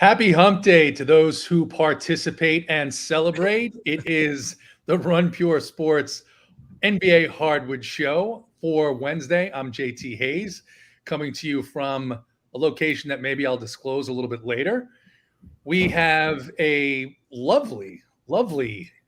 Happy Hump Day to those who participate and celebrate. It is the Run Pure Sports NBA Hardwood show for Wednesday. I'm JT Hayes, coming to you from a location that maybe I'll disclose a little bit later. We have a lovely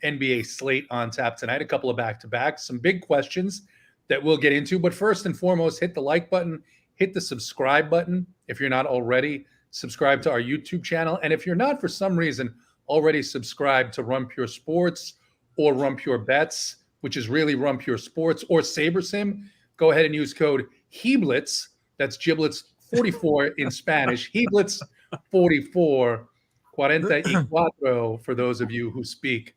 NBA slate on tap tonight, a couple of back-to-backs, some big questions that we'll get into. But first and foremost, hit the like button, hit the subscribe button if you're not already. Subscribe to our YouTube channel. And if you're not, for some reason, already subscribed to Run Pure Sports or Run Pure Bets, which is really Run Pure Sports, or SaberSim, go ahead and use code HEBLITZ. That's giblets 44 in Spanish. HEBLITZ 44, 44 for those of you who speak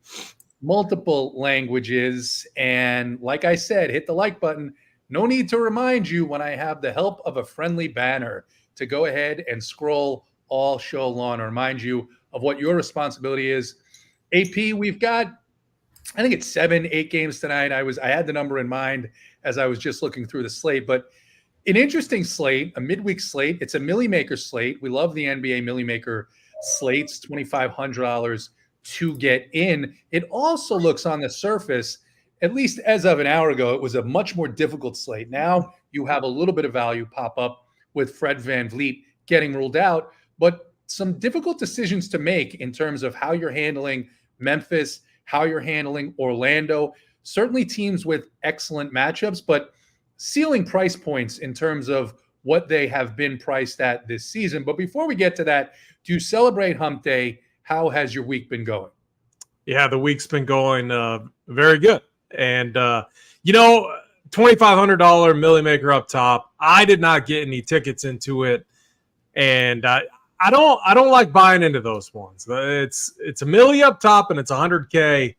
multiple languages. And like I said, hit the like button. No need to remind you when I have the help of a friendly banner to go ahead and scroll all show long and remind you of what your responsibility is. AP, we've got, I think it's 7-8 games tonight. I had the number in mind as I was just looking through the slate, but an interesting slate, a midweek slate. It's a Millie Maker slate. We love the NBA Millie Maker slates, $2,500 to get in. It also looks on the surface, at least as of an hour ago, it was a much more difficult slate. Now you have a little bit of value pop up with Fred VanVleet getting ruled out, but some difficult decisions to make in terms of how you're handling Memphis, how you're handling Orlando. Certainly teams with excellent matchups, but ceiling price points in terms of what they have been priced at this season. But before we get to that, do you celebrate Hump Day? How has your week been going? Yeah, the week's been going very good. And, $2,500 Millie Maker up top. I did not get any tickets into it, and I don't like buying into those ones. It's a milli up top, and it's $100K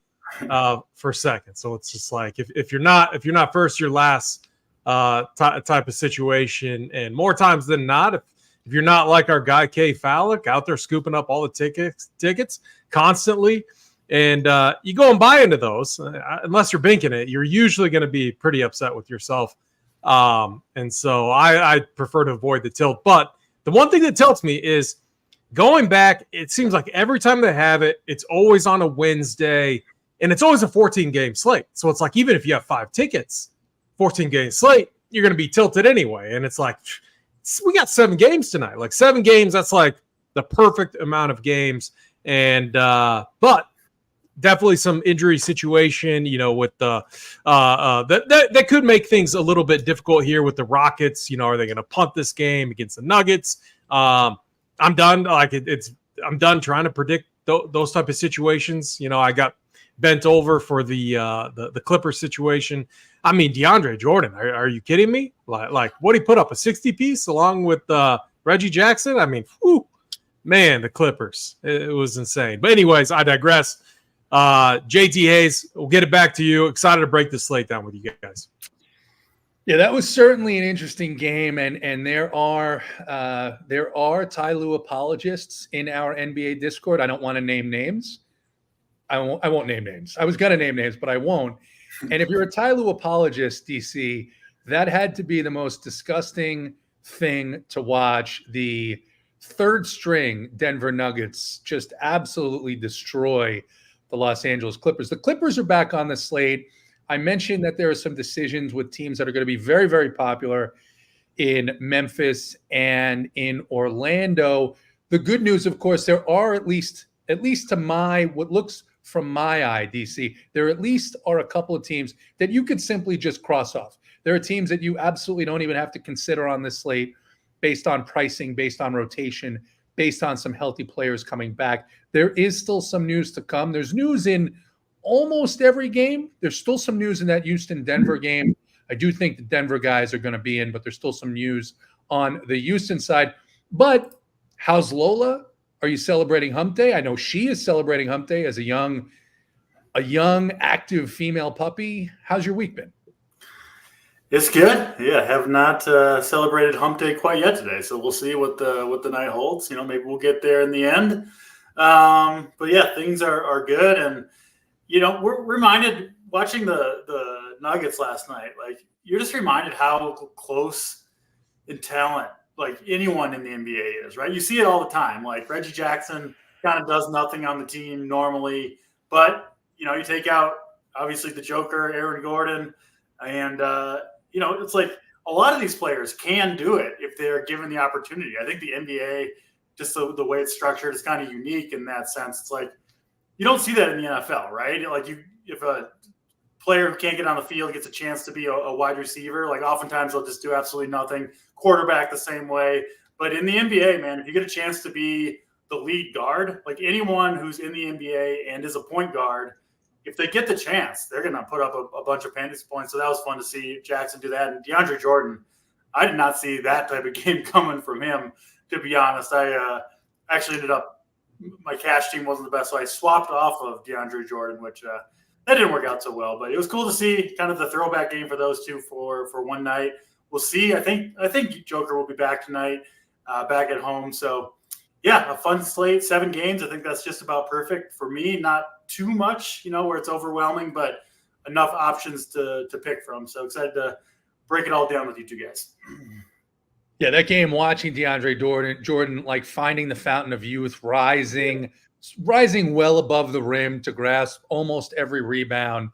for second. So it's just like if you're not first, you're last type of situation. And more times than not, if you're not like our guy K Fallick out there scooping up all the tickets constantly. And you go and buy into those, unless you're banking it, you're usually going to be pretty upset with yourself. And so I prefer to avoid the tilt. But the one thing that tilts me is going back, it seems like every time they have it, it's always on a Wednesday, and it's always a 14-game slate. So it's like even if you have 5 tickets, 14-game slate, you're going to be tilted anyway. And it's like, we got 7 games tonight. Like 7 games, that's like the perfect amount of games. And but definitely some injury situation, with the that could make things a little bit difficult here with the Rockets. Are they going to punt this game against the Nuggets? I'm done. I'm done trying to predict those type of situations. I got bent over for the Clippers situation. I mean, DeAndre Jordan, are you kidding me? Like what he put up, a 60 piece along with Reggie Jackson? I mean, man, the Clippers, it was insane. But anyways, I digress. JT Hayes, we'll get it back to you. Excited to break this slate down with you guys. Yeah, that was certainly an interesting game, and there are Ty Lue apologists in our NBA Discord. I don't want to name names. I won't name names. I was going to name names, but I won't. And if you're a Ty Lue apologist, DC, that had to be the most disgusting thing to watch. The third string Denver Nuggets just absolutely destroy the Los Angeles Clippers. The Clippers are back on the slate. I mentioned that there are some decisions with teams that are going to be very, very popular in Memphis and in Orlando. The good news, of course, there are at least to what looks from my eye, DC, there at least are a couple of teams that you could simply just cross off. There are teams that you absolutely don't even have to consider on this slate based on pricing, based on rotation, based on some healthy players coming back. There is still some news to come. There's news in almost every game. There's still some news in that Houston-Denver game. I do think the Denver guys are going to be in, but there's still some news on the Houston side. But how's Lola? Are you celebrating Hump Day? I know she is celebrating Hump Day as a young, active female puppy. How's your week been? It's good. Yeah, have not celebrated Hump Day quite yet today, so we'll see what the night holds. Maybe we'll get there in the end. But yeah, things are good, and we're reminded watching the Nuggets last night. Like you're just reminded how close in talent like anyone in the NBA is, right? You see it all the time. Like Reggie Jackson kind of does nothing on the team normally, but you take out obviously the Joker, Aaron Gordon, and it's like a lot of these players can do it if they're given the opportunity. I think the NBA, just the way it's structured, is kind of unique in that sense. It's like you don't see that in the NFL, right? Like if a player who can't get on the field gets a chance to be a wide receiver, like oftentimes they'll just do absolutely nothing. Quarterback the same way. But in the NBA, man, if you get a chance to be the lead guard, like anyone who's in the NBA and is a point guard, if they get the chance, they're going to put up a bunch of fantasy points. So that was fun to see Jackson do that. And DeAndre Jordan, I did not see that type of game coming from him, to be honest. I actually ended up, my cash team wasn't the best, so I swapped off of DeAndre Jordan, which that didn't work out so well. But it was cool to see kind of the throwback game for those two for one night. We'll see. I think Joker will be back tonight, back at home. So, yeah, a fun slate, 7 games. I think that's just about perfect for me. Not too much, where it's overwhelming, but enough options to pick from. So excited to break it all down with you two guys. Yeah, that game, watching DeAndre Jordan, like finding the fountain of youth, rising well above the rim to grasp almost every rebound,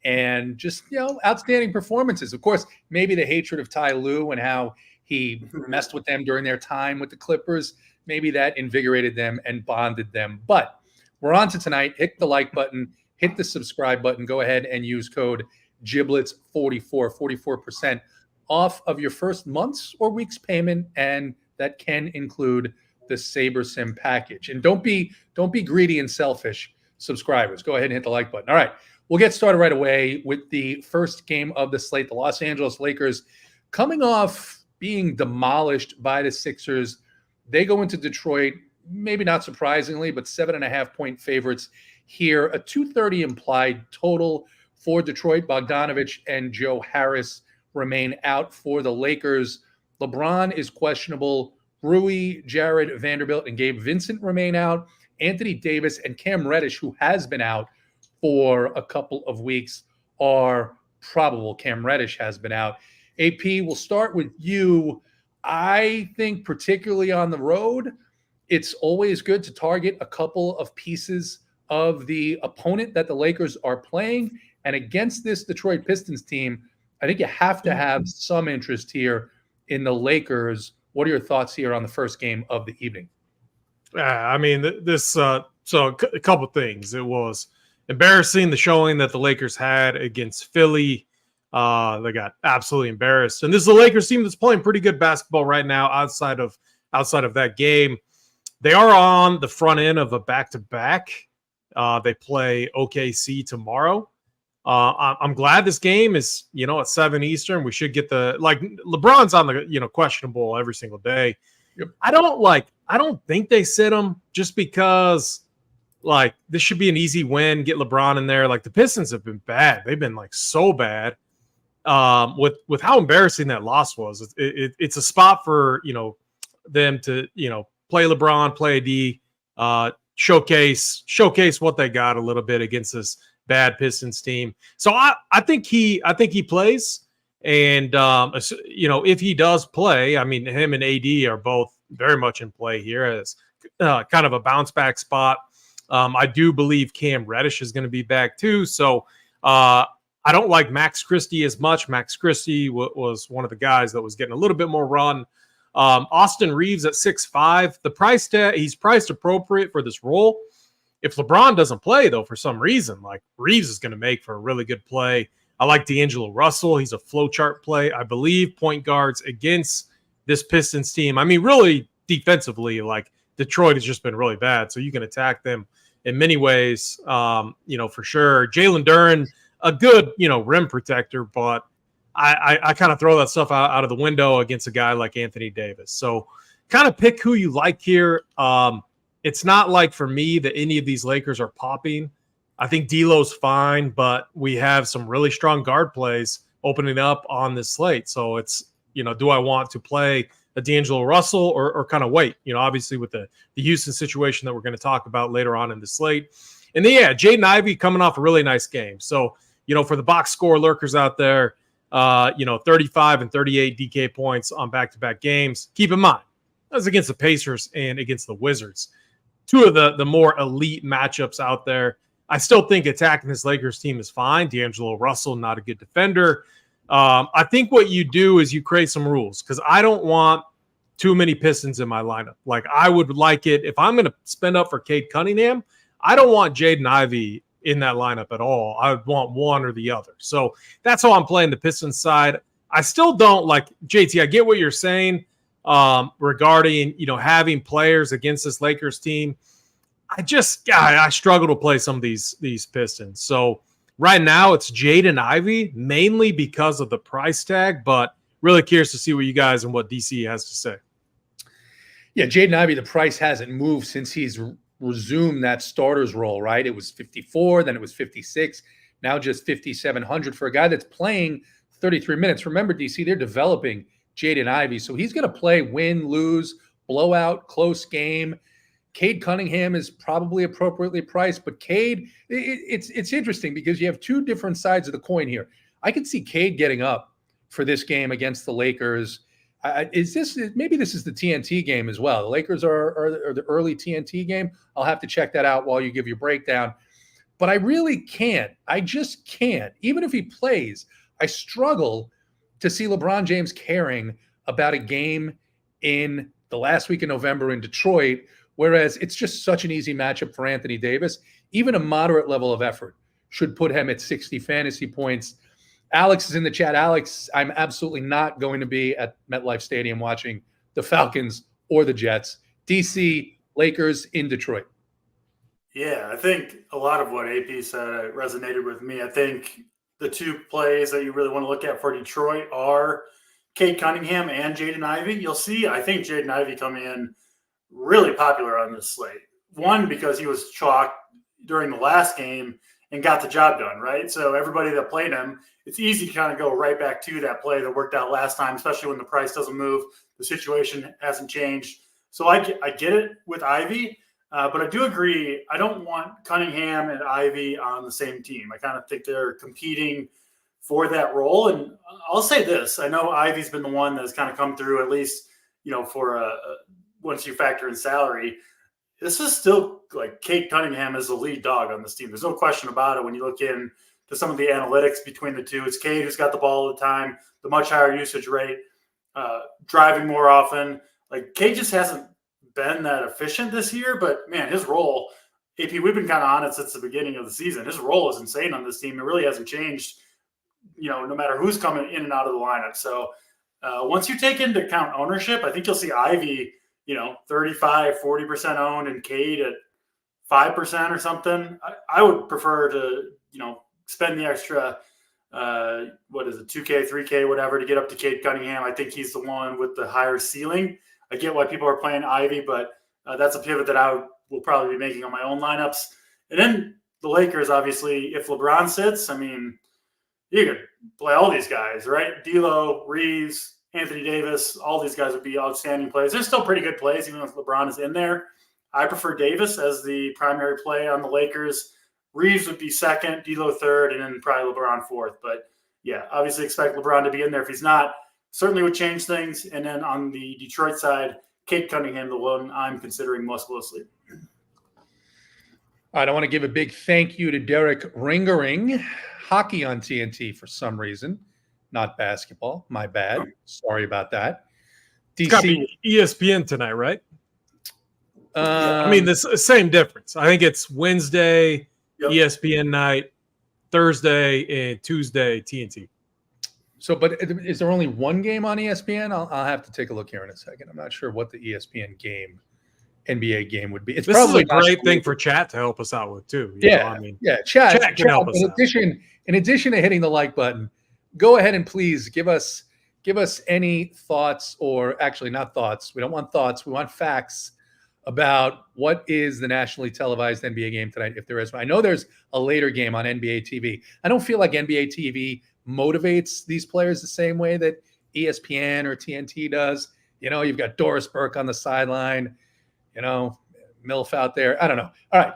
and just, outstanding performances. Of course, maybe the hatred of Ty Lue and how he messed with them during their time with the Clippers, maybe that invigorated them and bonded them. But we're on to tonight. Hit the like button, hit the subscribe button. Go ahead and use code GIBLETS44, 44% off of your first month's or week's payment, and that can include the SaberSim package. And don't be greedy and selfish, subscribers. Go ahead and hit the like button. All right, we'll get started right away with the first game of the slate. The Los Angeles Lakers, coming off being demolished by the Sixers, they go into Detroit, maybe not surprisingly, but 7.5-point favorites here. A 230 implied total for Detroit. Bogdanovich and Joe Harris remain out for the Lakers. LeBron is questionable. Rui, Jared Vanderbilt, and Gabe Vincent remain out. Anthony Davis and Cam Reddish, who has been out for a couple of weeks, are probable. Cam Reddish has been out. AP, we'll start with you. I think particularly on the road, it's always good to target a couple of pieces of the opponent that the Lakers are playing. And against this Detroit Pistons team, I think you have to have some interest here in the Lakers. What are your thoughts here on the first game of the evening? I mean, so a couple things. It was embarrassing, the showing that the Lakers had against Philly. They got absolutely embarrassed. And this is the Lakers team that's playing pretty good basketball right now outside of that game. They are on the front end of a back-to-back. They play OKC tomorrow. I'm glad this game is, at 7 Eastern. We should get LeBron's on the, questionable every single day. Yep. I don't think they sit him just because this should be an easy win. Get LeBron in there. The Pistons have been bad. They've been so bad. With how embarrassing that loss was. It's a spot for, them to, play LeBron, play AD, showcase what they got a little bit against this bad Pistons team. So I think he plays, and if he does play, I mean, him and AD are both very much in play here as kind of a bounce back spot. I do believe Cam Reddish is going to be back too. So I don't like Max Christie as much. Max Christie was one of the guys that was getting a little bit more run. Austin Reeves at 6'5", the price tag, he's priced appropriate for this role. If LeBron doesn't play, though, for some reason, Reeves is going to make for a really good play. I like D'Angelo Russell. He's a flowchart play. I believe point guards against this Pistons team. I mean, really defensively, Detroit has just been really bad. So you can attack them in many ways, for sure. Jalen Duren, a good, rim protector, but I kind of throw that stuff out of the window against a guy like Anthony Davis. So kind of pick who you like here. It's not for me that any of these Lakers are popping. I think D'Lo's fine, but we have some really strong guard plays opening up on this slate. So it's, do I want to play a D'Angelo Russell or kind of wait? Obviously with the Houston situation that we're going to talk about later on in the slate. And then, Jaden Ivey coming off a really nice game. So, for the box score lurkers out there, 35 and 38 DK points on back-to-back games. Keep in mind, that was against the Pacers and against the Wizards. Two of the more elite matchups out there. I still think attacking this Lakers team is fine. D'Angelo Russell, not a good defender. I think what you do is you create some rules because I don't want too many Pistons in my lineup. Like, I would like it if I'm going to spend up for Cade Cunningham, I don't want Jaden Ivey in that lineup at all. I would want one or the other. So that's how I'm playing the Pistons side. I still don't like JT. I get what you're saying regarding, having players against this Lakers team. I struggle to play some of these Pistons. So right now it's Jaden Ivey, mainly because of the price tag, but really curious to see what you guys and what DC has to say. Yeah, Jaden Ivey, the price hasn't moved since he's resumed that starter's role, right? It was 54, then it was 56, now just 5,700 for a guy that's playing 33 minutes. Remember, DC, they're developing Jaden Ivey, so he's going to play win, lose, blowout, close game. Cade Cunningham is probably appropriately priced, but Cade, it's interesting because you have two different sides of the coin here. I can see Cade getting up for this game against the Lakers. Maybe this is the TNT game as well? The Lakers are the early TNT game. I'll have to check that out while you give your breakdown. But I really can't. I just can't. Even if he plays, I struggle to see LeBron James caring about a game in the last week of November in Detroit, whereas it's just such an easy matchup for Anthony Davis. Even a moderate level of effort should put him at 60 fantasy points. Alex is in the chat. Alex, I'm absolutely not going to be at MetLife Stadium watching the Falcons or the Jets. DC, Lakers in Detroit. Yeah, I think a lot of what AP said resonated with me. I think the two plays that you really want to look at for Detroit are Cade Cunningham and Jaden Ivey. You'll see, I think Jaden Ivey come in really popular on this slate. One, because he was chalked during the last game and got the job done, right? So everybody that played him, it's easy to kind of go right back to that play that worked out last time, especially when the price doesn't move. The situation hasn't changed. So I get it with Ivy, but I do agree. I don't want Cunningham and Ivy on the same team. I kind of think they're competing for that role. And I'll say this. I know Ivy's been the one that's kind of come through, at least, for once you factor in salary. This is still like Cade Cunningham is the lead dog on this team. There's no question about it when you look in to some of the analytics between the two. It's Cade who's got the ball all the time, the much higher usage rate, driving more often. Like, Cade just hasn't been that efficient this year, but man, his role, AP, we've been kind of on it since the beginning of the season. His role is insane on this team. It really hasn't changed, no matter who's coming in and out of the lineup. So once you take into account ownership, I think you'll see Ivy, 35, 40% owned and Cade at 5% or something. I would prefer to, spend the extra, 2K, 3K, whatever, to get up to Cade Cunningham. I think he's the one with the higher ceiling. I get why people are playing Ivy, but that's a pivot that I will probably be making on my own lineups. And then the Lakers, obviously, if LeBron sits, you could play all these guys, right? D'Lo, Reeves, Anthony Davis, all these guys would be outstanding plays. They're still pretty good plays, even if LeBron is in there. I prefer Davis as the primary play on the Lakers. Reeves would be second, D'Lo third, and then probably LeBron fourth. But, yeah, obviously expect LeBron to be in there. If he's not, certainly would change things. And then on the Detroit side, Cade Cunningham, the one I'm considering most closely. All right, I want to give a big thank you to Derek Ringering. Hockey on TNT for some reason, not basketball. My bad. Sorry about that. DC, it's got to be ESPN tonight, right? The same difference. I think it's Wednesday, yep, ESPN night, Thursday, and Tuesday, TNT. So, but is there only one game on ESPN? I'll have to take a look here in a second. I'm not sure what the ESPN game, NBA game would be. It's this probably is a great thing for chat to help us out with too. Chat can help us out. In addition to hitting the like button, go ahead and please give us any thoughts, or actually not thoughts. We don't want thoughts. We want facts about what is the nationally televised NBA game tonight, if there is. I know there's a later game on NBA TV. I don't feel like NBA TV motivates these players the same way that ESPN or TNT does. You've got Doris Burke on the sideline, MILF out there. I don't know. All right.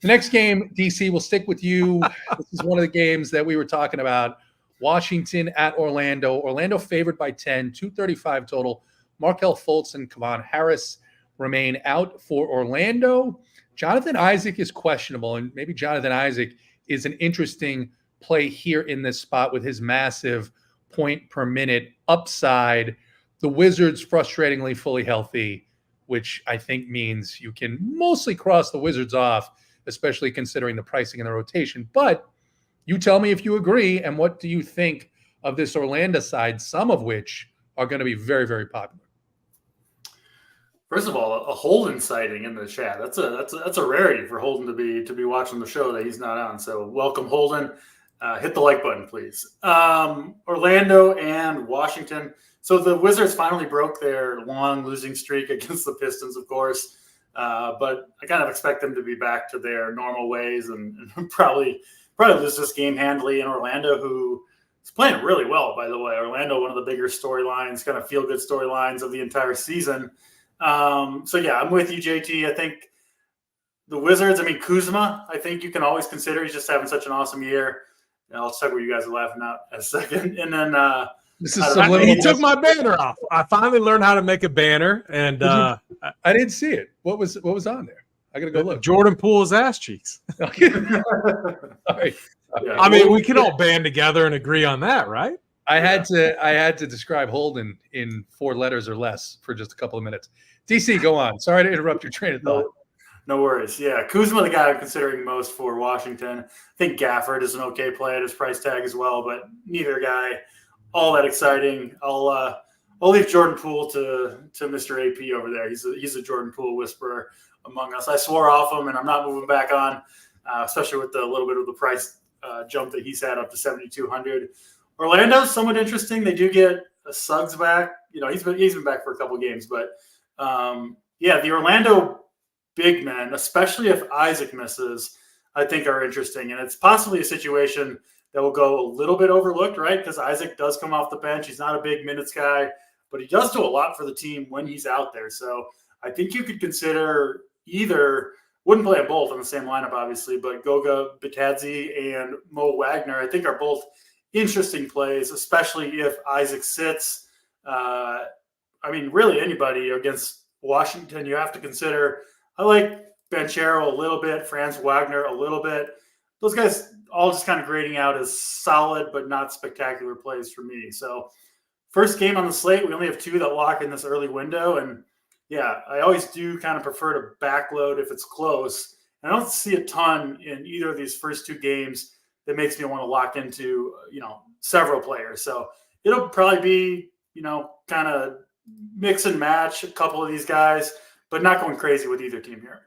The next game, DC, we'll stick with you. This is one of the games that we were talking about Washington at Orlando. Orlando favored by 10, 235 total. Markelle Fultz and Kevon Harris remain out for Orlando. Jonathan Isaac is questionable, and maybe Jonathan Isaac is an interesting play here in this spot with his massive point per minute upside. The Wizards frustratingly fully healthy, which I think means you can mostly cross the Wizards off, especially considering the pricing and the rotation. But you tell me if you agree, and what do you think of this Orlando side, some of which are going to be very, very popular? First of all, a Holden sighting in the chat. That's a rarity for Holden to be watching the show that he's not on. So welcome, Holden. Hit the like button, please. Orlando and Washington. So the Wizards finally broke their long losing streak against the Pistons, of course. But I kind of expect them to be back to their normal ways and probably lose this game handily in Orlando, who is playing really well, by the way. Orlando, one of the bigger storylines, kind of feel-good storylines of the entire season. So, yeah, I'm with you, JT. I think the Wizards, Kuzma, I think you can always consider. He's just having such an awesome year. And I'll check what you guys are laughing at in a second. And then he took my banner off. I finally learned how to make a banner, and I didn't see it. What was on there? I gotta go look. Jordan Poole's ass cheeks. Sorry. Yeah. We can all band together and agree on that, right? I had to describe Holden in 4 letters or less for just a couple of minutes. DC, go on. Sorry to interrupt your train of thought. No worries. Yeah, Kuzma, the guy I'm considering most for Washington. I think Gafford is an okay play at his price tag as well, but neither guy all that exciting. I'll leave Jordan Poole to Mr. AP over there. He's a Jordan Poole whisperer among us. I swore off him, and I'm not moving back on, especially with the little bit of the price jump that he's had up to 7,200. Orlando's somewhat interesting. They do get Suggs back. He's been back for a couple games, but the Orlando big men, especially if Isaac misses, I think are interesting, and it's possibly a situation that will go a little bit overlooked, right? Because Isaac does come off the bench. He's not a big minutes guy, but he does do a lot for the team when he's out there. So I think you could consider either, wouldn't play them both on the same lineup, obviously, but Goga Bitadze and Mo Wagner, I think are both interesting plays, especially if Isaac sits. Really anybody against Washington, you have to consider. I like Banchero a little bit, Franz Wagner a little bit. Those guys all just kind of grading out as solid but not spectacular plays for me. So first game on the slate, we only have 2 that lock in this early window. And yeah, I always do kind of prefer to backload if it's close. And I don't see a ton in either of these first 2 games that makes me want to lock into, several players. So it'll probably be, kind of mix and match a couple of these guys, but not going crazy with either team here.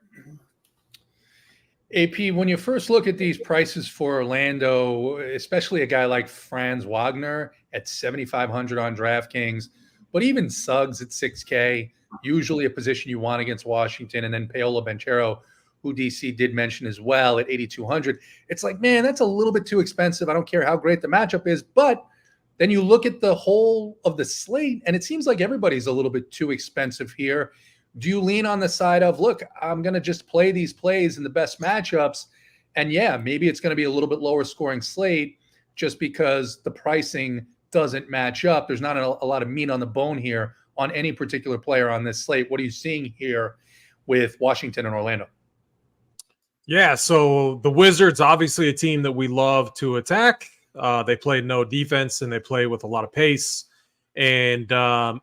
AP, when you first look at these prices for Orlando, especially a guy like Franz Wagner at 7,500 on DraftKings, but even Suggs at 6K, usually a position you want against Washington, and then Paolo Banchero, who DC did mention as well, at 8,200. It's like, man, that's a little bit too expensive. I don't care how great the matchup is, but then you look at the whole of the slate, and it seems like everybody's a little bit too expensive here. Do you lean on the side of, look, I'm going to just play these plays in the best matchups, and yeah, maybe it's going to be a little bit lower scoring slate just because the pricing doesn't match up. There's not a lot of meat on the bone here on any particular player on this slate. What are you seeing here with Washington and Orlando? Yeah, so the Wizards, obviously a team that we love to attack. They play no defense, and they play with a lot of pace. And the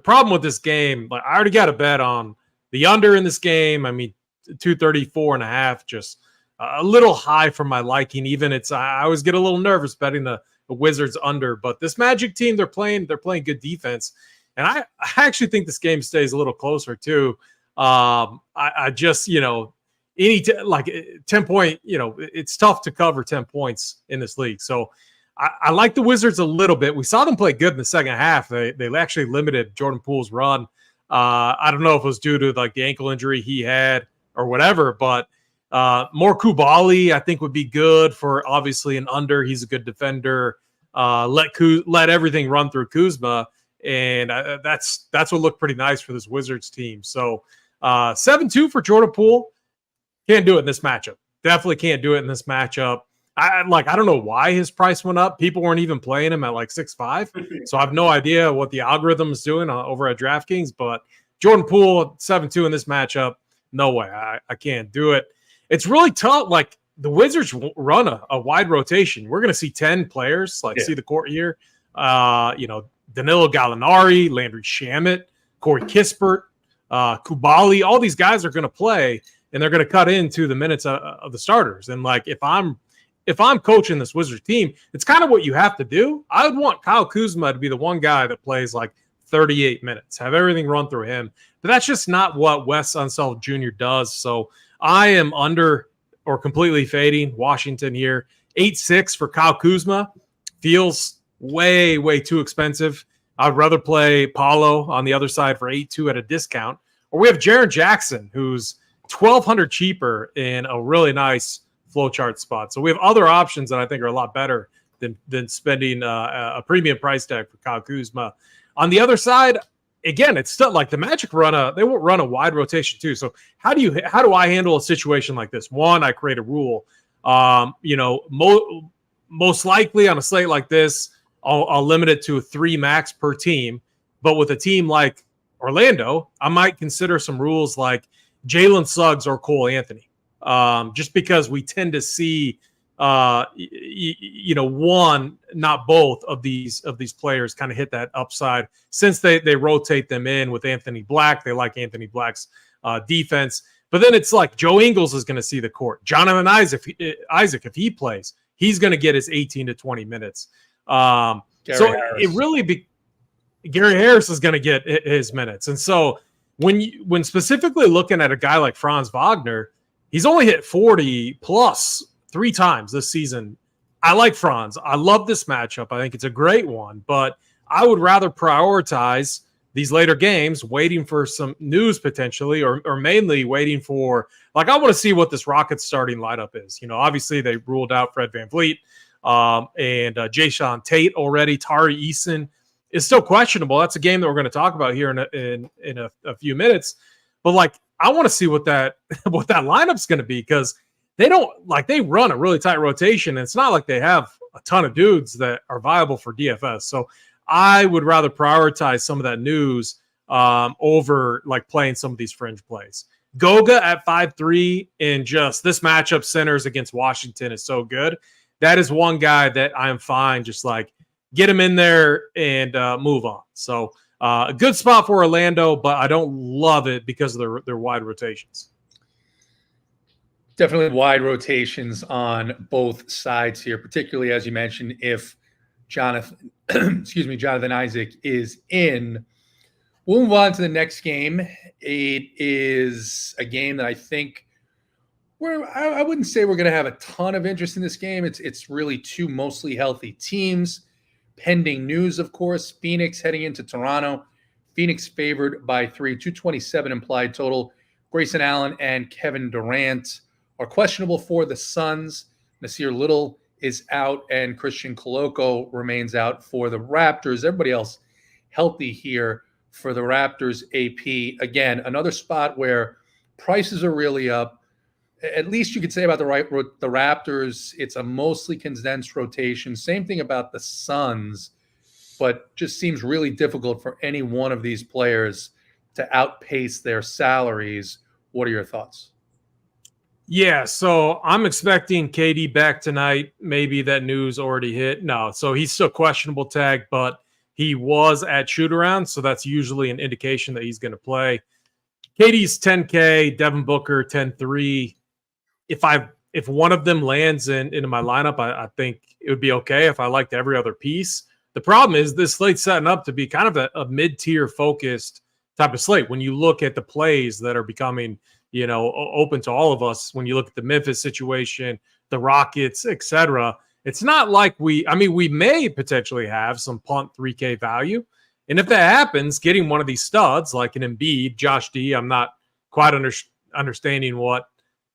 problem with this game, like I already got a bet on the under in this game. 234.5, just a little high for my liking. I always get a little nervous betting the Wizards under, but this Magic team, they're playing good defense. And I actually think this game stays a little closer too. I just, 10 point, it's tough to cover 10 points in this league. So I like the Wizards a little bit. We saw them play good in the second half. They actually limited Jordan Poole's run. I don't know if it was due to the ankle injury he had or whatever, but more Kubali I think would be good for obviously an under. He's a good defender. Let everything run through Kuzma, and that's what looked pretty nice for this Wizards team. So 7-2 for Jordan Poole. Can't do it in this matchup. Definitely can't do it in this matchup. I don't know why his price went up. People weren't even playing him at like 6.5. So I have no idea what the algorithm is doing over at DraftKings. But Jordan Poole 7-2 in this matchup, no way. I can't do it. It's really tough. Like the Wizards run a wide rotation. We're going to see 10 players see the court here. Danilo Gallinari, Landry Shamet, Corey Kispert, Kubali. All these guys are going to play, and they're going to cut into the minutes of the starters. And like if I'm coaching this Wizards team, it's kind of what you have to do. I would want Kyle Kuzma to be the one guy that plays like 38 minutes, have everything run through him. But that's just not what Wes Unseld Jr. does. So I am under or completely fading Washington here. 8-6 for Kyle Kuzma feels way, way too expensive. I'd rather play Paulo on the other side for 8-2 at a discount. Or we have Jaren Jackson, who's $1,200 cheaper in a really nice flowchart spot. So we have other options that I think are a lot better than spending a premium price tag for Kyle Kuzma. On the other side, again, it's still like the Magic they won't run a wide rotation too. So how do I handle a situation like this? One, I create a rule. Most likely on a slate like this, I'll limit it to 3 max per team. But with a team like Orlando, I might consider some rules like Jalen Suggs or Cole Anthony. Just because we tend to see, one, not both of these players kind of hit that upside since they rotate them in with Anthony Black. They like Anthony Black's defense, but then it's like Joe Ingles is going to see the court. Jonathan Isaac, if he plays, he's going to get his 18 to 20 minutes. Gary Harris is going to get his minutes, and so when specifically looking at a guy like Franz Wagner. He's only hit 40 plus 3 times this season. I like Franz. I love this matchup. I think it's a great one, but I would rather prioritize these later games, waiting for some news potentially, or mainly waiting for, I want to see what this Rockets starting lineup is. Obviously they ruled out Fred VanVleet and Jayshawn Tate already. Tari Eason is still questionable. That's a game that we're going to talk about here in a few minutes. But I want to see what that lineup's going to be, because they run a really tight rotation. And it's not like they have a ton of dudes that are viable for DFS. So I would rather prioritize some of that news over playing some of these fringe plays. Goga at 5-3 in just this matchup centers against Washington is so good. That is one guy that I am fine. Just get him in there and move on. So a good spot for Orlando, but I don't love it because of their wide rotations. Definitely wide rotations on both sides here, particularly as you mentioned, if Jonathan Isaac is in. We'll move on to the next game. It is a game that I think I wouldn't say we're going to have a ton of interest in this game. It's really 2 mostly healthy teams. Pending news, of course. Phoenix heading into Toronto. Phoenix favored by 3, 227 implied total. Grayson Allen and Kevin Durant are questionable for the Suns. Nasir Little is out, and Christian Koloko remains out for the Raptors. Everybody else healthy here for the Raptors. AP, again, another spot where prices are really up. At least you could say about the Raptors, it's a mostly condensed rotation. Same thing about the Suns, but just seems really difficult for any one of these players to outpace their salaries. What are your thoughts? Yeah, so I'm expecting KD back tonight. Maybe that news already hit. No, so he's still questionable tag, but he was at shoot-around, so that's usually an indication that he's going to play. KD's 10K, Devin Booker 10-3. If one of them lands into my lineup, I think it would be okay if I liked every other piece. The problem is this slate's setting up to be kind of a mid-tier focused type of slate. When you look at the plays that are becoming, open to all of us, when you look at the Memphis situation, the Rockets, etc., it's not like we may potentially have some punt 3K value. And if that happens, getting one of these studs like an Embiid, Josh D, I'm not quite understanding what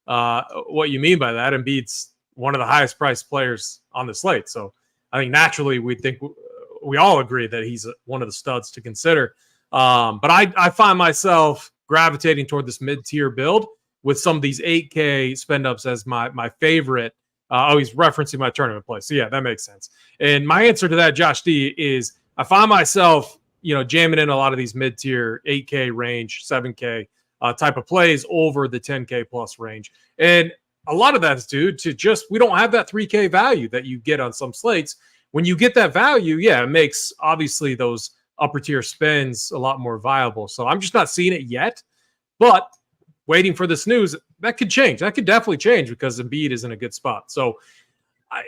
you mean by that. Embiid's one of the highest priced players on the slate. So I think naturally we all agree that he's one of the studs to consider. But I find myself gravitating toward this mid-tier build with some of these 8K spend ups as my favorite He's referencing my tournament play. So, yeah, that makes sense. And my answer to that, Josh D, is I find myself, jamming in a lot of these mid-tier 8K range, 7K type of plays over the 10K plus range. And a lot of that is due to just we don't have that 3K value that you get on some slates. When you get that value, yeah, it makes obviously those upper tier spends a lot more viable. So I'm just not seeing it yet, but waiting for this news, that could change. That could definitely change because Embiid is in a good spot. So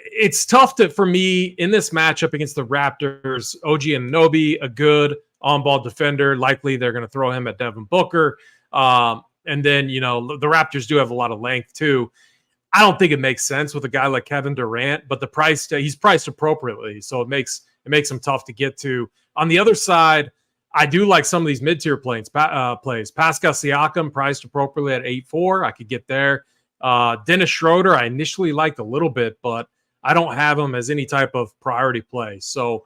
it's tough for me in this matchup against the Raptors. OG Anunoby, a good on-ball defender. Likely they're going to throw him at Devin Booker. And then, the Raptors do have a lot of length too. I don't think it makes sense with a guy like Kevin Durant, but he's priced appropriately. So it makes him tough to get to. On the other side, I do like some of these mid-tier plays. Pascal Siakam priced appropriately at 8.4. I could get there. Dennis Schroeder, I initially liked a little bit, but I don't have him as any type of priority play. So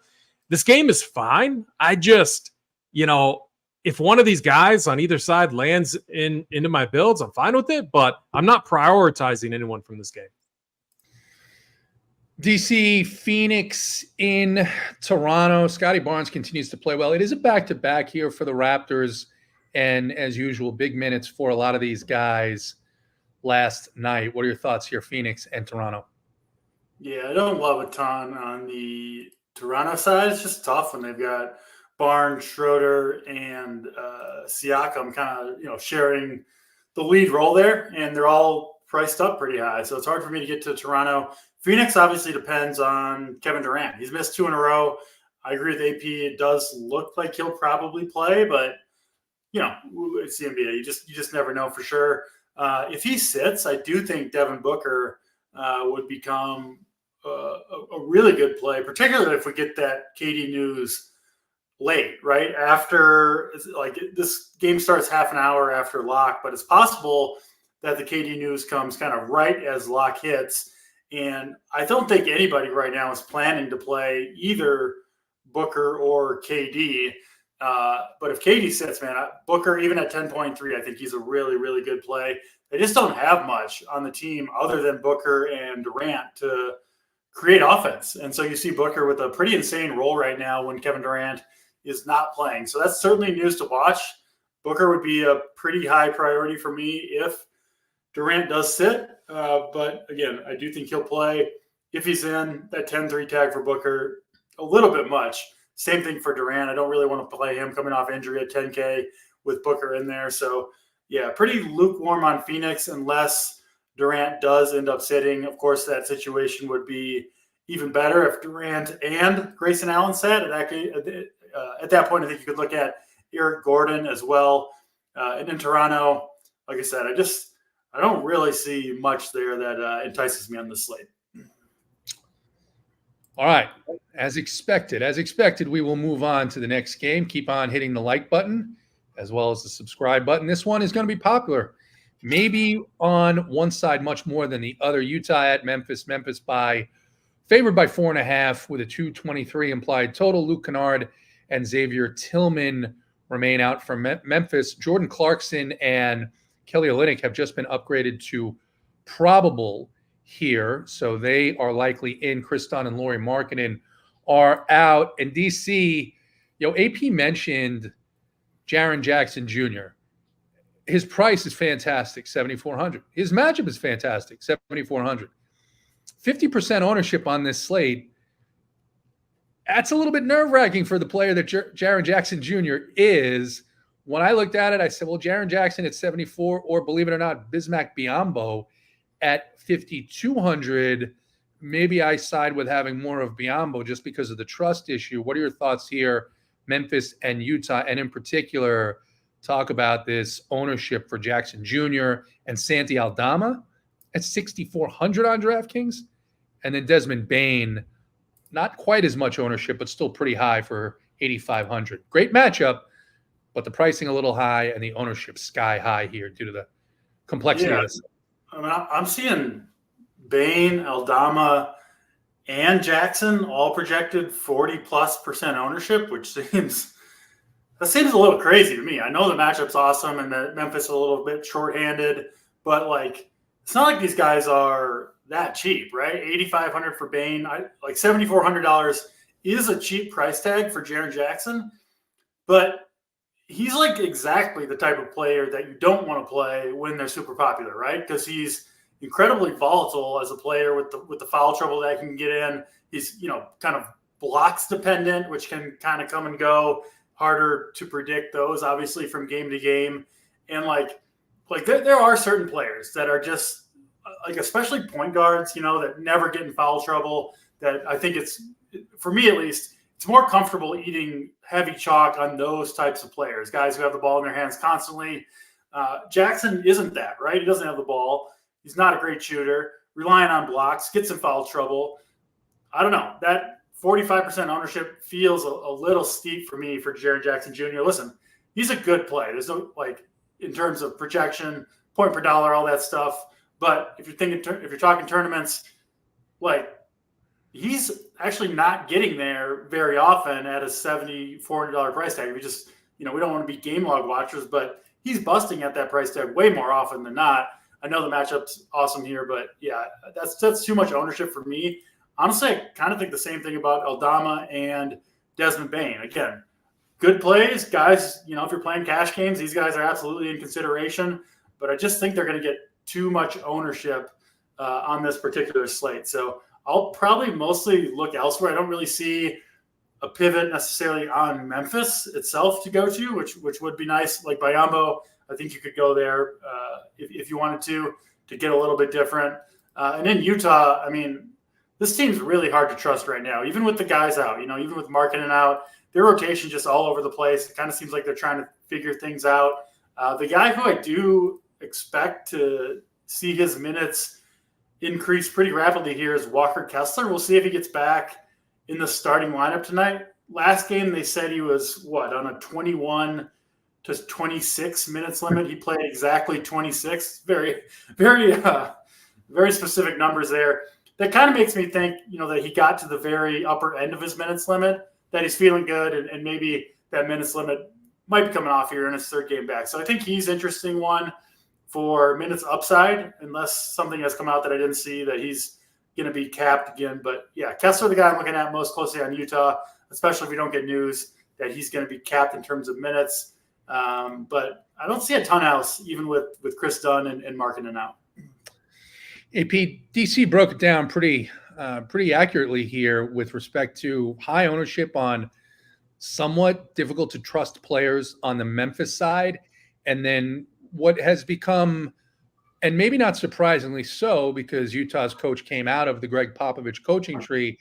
this game is fine. I just, if one of these guys on either side lands into my builds, I'm fine with it, but I'm not prioritizing anyone from this game. DC, Phoenix in Toronto. Scotty Barnes continues to play well. It is a back-to-back here for the Raptors, and as usual, big minutes for a lot of these guys last night. What are your thoughts here, Phoenix and Toronto? Yeah, I don't love a ton on the Toronto side. It's just tough when they've got Barnes, Schroeder, and Siakam kind of, sharing the lead role there, and they're all priced up pretty high. So it's hard for me to get to Toronto. Phoenix obviously depends on Kevin Durant. He's missed 2 in a row. I agree with AP. It does look like he'll probably play, but it's the NBA. You just never know for sure. If he sits, I do think Devin Booker would become a really good play, particularly if we get that KD news late, right? After, this game starts half an hour after lock, but it's possible that the KD news comes kind of right as lock hits. And I don't think anybody right now is planning to play either Booker or KD. But if KD sits, man, Booker, even at 10.3, I think he's a really, really good play. They just don't have much on the team other than Booker and Durant to create offense. And so you see Booker with a pretty insane role right now when Kevin Durant is not playing. So that's certainly news to watch. Booker would be a pretty high priority for me if Durant does sit. But again, I do think he'll play. If he's in, that 10-3 tag for Booker, a little bit much. Same thing for Durant. I don't really want to play him coming off injury at 10K with Booker in there. So, yeah, pretty lukewarm on Phoenix unless Durant does end up sitting. Of course, that situation would be even better if Durant and Grayson Allen sat. At that point, I think you could look at Eric Gordon as well. And in Toronto, like I said, I don't really see much there that entices me on this slate. All right. As expected, we will move on to the next game. Keep on hitting the like button as well as the subscribe button. This one is going to be popular. Maybe on one side much more than the other. Utah at Memphis. Memphis favored by 4.5 with a 223 implied total. Luke Kennard and Xavier Tillman remain out for Memphis. Jordan Clarkson and Kelly Olynyk have just been upgraded to probable here, so they are likely in. Chris Dunn and Lauri Markkanen are out. And DC, AP mentioned Jaren Jackson Jr. His price is fantastic, $7,400. His matchup is fantastic, $7,400. 50% ownership on this slate. That's a little bit nerve-wracking for the player that Jaren Jackson Jr. is. When I looked at it, I said, well, Jaren Jackson at 74, or believe it or not, Bismack Biyombo at 5,200. Maybe I side with having more of Biyombo just because of the trust issue. What are your thoughts here, Memphis and Utah? And in particular, talk about this ownership for Jackson Jr. and Santi Aldama at 6,400 on DraftKings. And then Desmond Bane, not quite as much ownership, but still pretty high for 8,500. Great matchup, but the pricing a little high and the ownership sky high here due to the complexity of this. I mean, I'm seeing Bane, Aldama, and Jackson all projected 40+% ownership, which seems a little crazy to me. I know the matchup's awesome and that Memphis is a little bit shorthanded, but it's not like these guys are that cheap, right? $8,500 for Bane, like $7,400 is a cheap price tag for Jaren Jackson, but he's like exactly the type of player that you don't want to play when they're super popular, right? Because he's incredibly volatile as a player with the foul trouble that can get in. He's, kind of blocks dependent, which can kind of come and go. Harder to predict those, obviously, from game to game. And like there are certain players that are just like, especially point guards, that never get in foul trouble. That I think it's, for me at least, it's more comfortable eating heavy chalk on those types of players, guys who have the ball in their hands constantly. Jackson isn't that, right? He doesn't have the ball. He's not a great shooter, relying on blocks, gets in foul trouble. I don't know. That 45% ownership feels a little steep for me for Jaren Jackson Jr. Listen, he's a good play. There's no, in terms of projection, point per dollar, all that stuff. But if you're talking tournaments, he's actually not getting there very often at a $7,400 price tag. We just, we don't want to be game log watchers, but he's busting at that price tag way more often than not. I know the matchup's awesome here, but yeah, that's too much ownership for me. Honestly, I kind of think the same thing about Aldama and Desmond Bane. Again, good plays, guys. If you're playing cash games, these guys are absolutely in consideration, but I just think they're going to get too much ownership on this particular slate. So I'll probably mostly look elsewhere. I don't really see a pivot necessarily on Memphis itself to go to, which would be nice. Like Biyombo, I think you could go there if you wanted to get a little bit different. And in Utah, I mean, this team's really hard to trust right now, even with the guys out, even with Markkanen out, their rotation just all over the place. It kind of seems like they're trying to figure things out. The guy who I do expect to see his minutes increase pretty rapidly here is Walker Kessler. We'll see if he gets back in the starting lineup tonight. Last game, they said he was on a 21 to 26 minutes limit. He played exactly 26. Very, very, very specific numbers there. That kind of makes me think, that he got to the very upper end of his minutes limit, that he's feeling good, and maybe that minutes limit might be coming off here in his third game back. So I think he's an interesting one for minutes upside, unless something has come out that I didn't see that he's going to be capped again. But yeah, Kessler, the guy I'm looking at most closely on Utah, especially if we don't get news that he's going to be capped in terms of minutes. But I don't see a ton else, even with Chris Dunn and Markkanen out. AP, DC broke it down pretty accurately here with respect to high ownership on somewhat difficult to trust players on the Memphis side, and then what has become, and maybe not surprisingly so, because Utah's coach came out of the Greg Popovich coaching tree,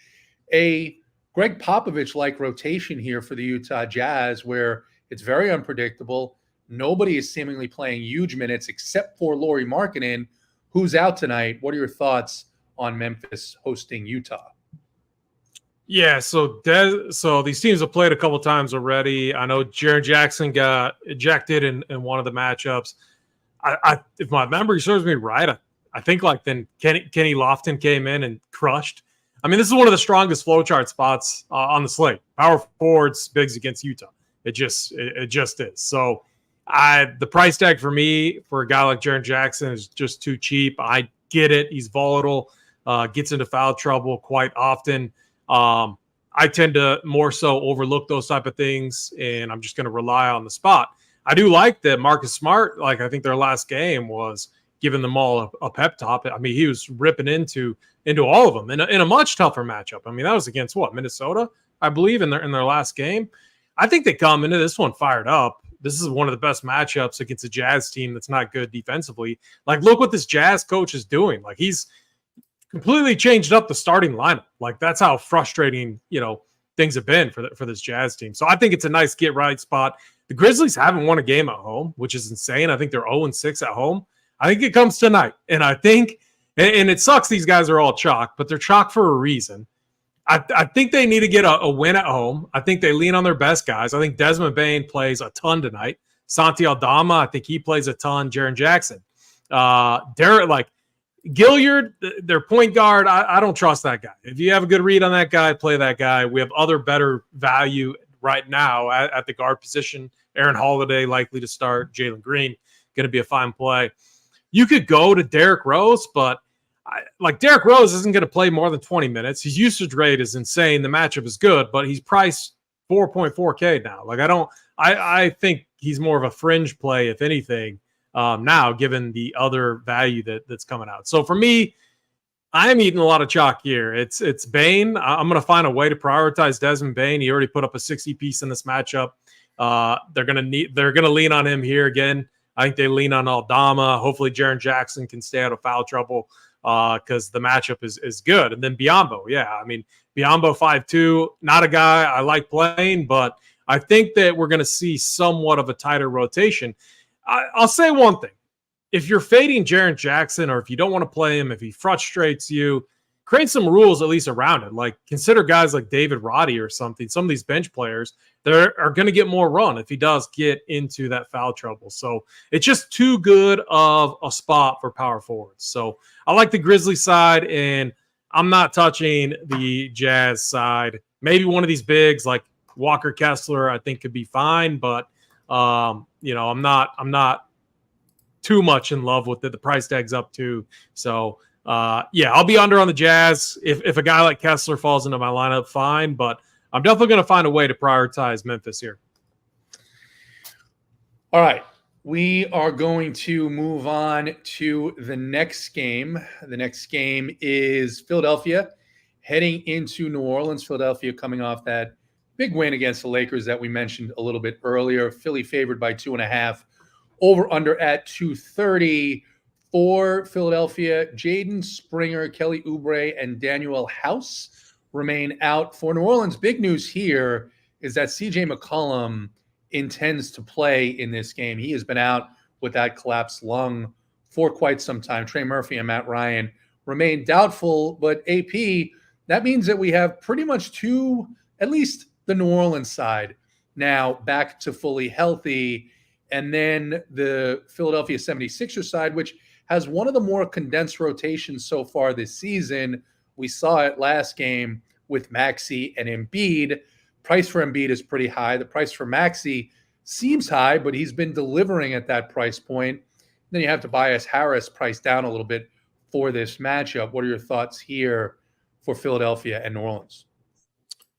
a Greg Popovich-like rotation here for the Utah Jazz, where it's very unpredictable. Nobody is seemingly playing huge minutes except for Lauri Markkanen, who's out tonight. What are your thoughts on Memphis hosting Utah? Yeah, so these teams have played a couple times already. I know Jaren Jackson got ejected in one of the matchups. I if my memory serves me right, I think then Kenny Lofton came in and crushed. I mean, this is one of the strongest flowchart spots on the slate. Power forwards, bigs against Utah. It just is. So the price tag for me for a guy like Jaren Jackson is just too cheap. I get it. He's volatile, gets into foul trouble quite often. I tend to more so overlook those type of things, and I'm just going to rely on the spot. I do like that Marcus Smart, I think their last game was giving them all a pep talk. I mean, he was ripping into all of them in a much tougher matchup. I mean, that was against Minnesota, I believe, in their last game. I think they come into this one fired up. This is one of the best matchups against a Jazz team that's not good defensively. Look what this Jazz coach is doing. He's completely changed up the starting lineup. That's how frustrating, things have been for this Jazz team. So I think it's a nice get right spot. The Grizzlies haven't won a game at home, which is insane. I think they're 0-6 at home. I think it comes tonight. And I think, and it sucks these guys are all chalk, but they're chalk for a reason. I think they need to get a win at home. I think they lean on their best guys. I think Desmond Bane plays a ton tonight. Santi Aldama, I think he plays a ton. Jaren Jackson. Gilliard, their point guard, I don't trust that guy. If you have a good read on that guy, play that guy. We have other better value right now at the guard position. Aaron Holiday likely to start. Jalen Green going to be a fine play. You could go to Derrick Rose, but like Derrick Rose isn't going to play more than 20 minutes. His usage rate is insane. The matchup is good, but he's priced 4.4K now. Like I think he's more of a fringe play, if anything, now given the other value that's coming out. So for me, I am eating a lot of chalk here. It's Bane. I'm going to find a way to prioritize Desmond Bane. He already put up a 60 piece in this matchup. They're going to lean on him here again. I think they lean on Aldama. Hopefully Jaren Jackson can stay out of foul trouble because the matchup is good. And then Biyombo. Yeah, I mean, Biyombo 5'2", not a guy I like playing, but I think that we're going to see somewhat of a tighter rotation. I'll say one thing. If you're fading Jaren Jackson, or if you don't want to play him, if he frustrates you, create some rules at least around it. Like consider guys like David Roddy or something. Some of these bench players, they are going to get more run if he does get into that foul trouble. So it's just too good of a spot for power forwards. So I like the Grizzlies side, and I'm not touching the Jazz side. Maybe one of these bigs like Walker Kessler, I think could be fine, but I'm not too much in love with it. The price tag's up too. So I'll be under on the Jazz. If a guy like Kessler falls into my lineup, fine, but I'm definitely going to find a way to prioritize Memphis here. All right. We are going to move on to the next game. The next game is Philadelphia heading into New Orleans. Philadelphia coming off that big win against the Lakers that we mentioned a little bit earlier. Philly favored by 2.5. Over under at 230 for Philadelphia. Jaden Springer, Kelly Oubre, and Daniel House remain out. For New Orleans, big news here is that CJ McCollum intends to play in this game. He has been out with that collapsed lung for quite some time. Trey Murphy and Matt Ryan remain doubtful, but AP, that means that we have pretty much two, at least the New Orleans side, now back to fully healthy. And then the Philadelphia 76ers side, which has one of the more condensed rotations so far this season. We saw it last game with Maxey and Embiid. Price for Embiid is pretty high. The price for Maxey seems high, but he's been delivering at that price point. Then you have Tobias Harris priced down a little bit for this matchup. What are your thoughts here for Philadelphia and New Orleans?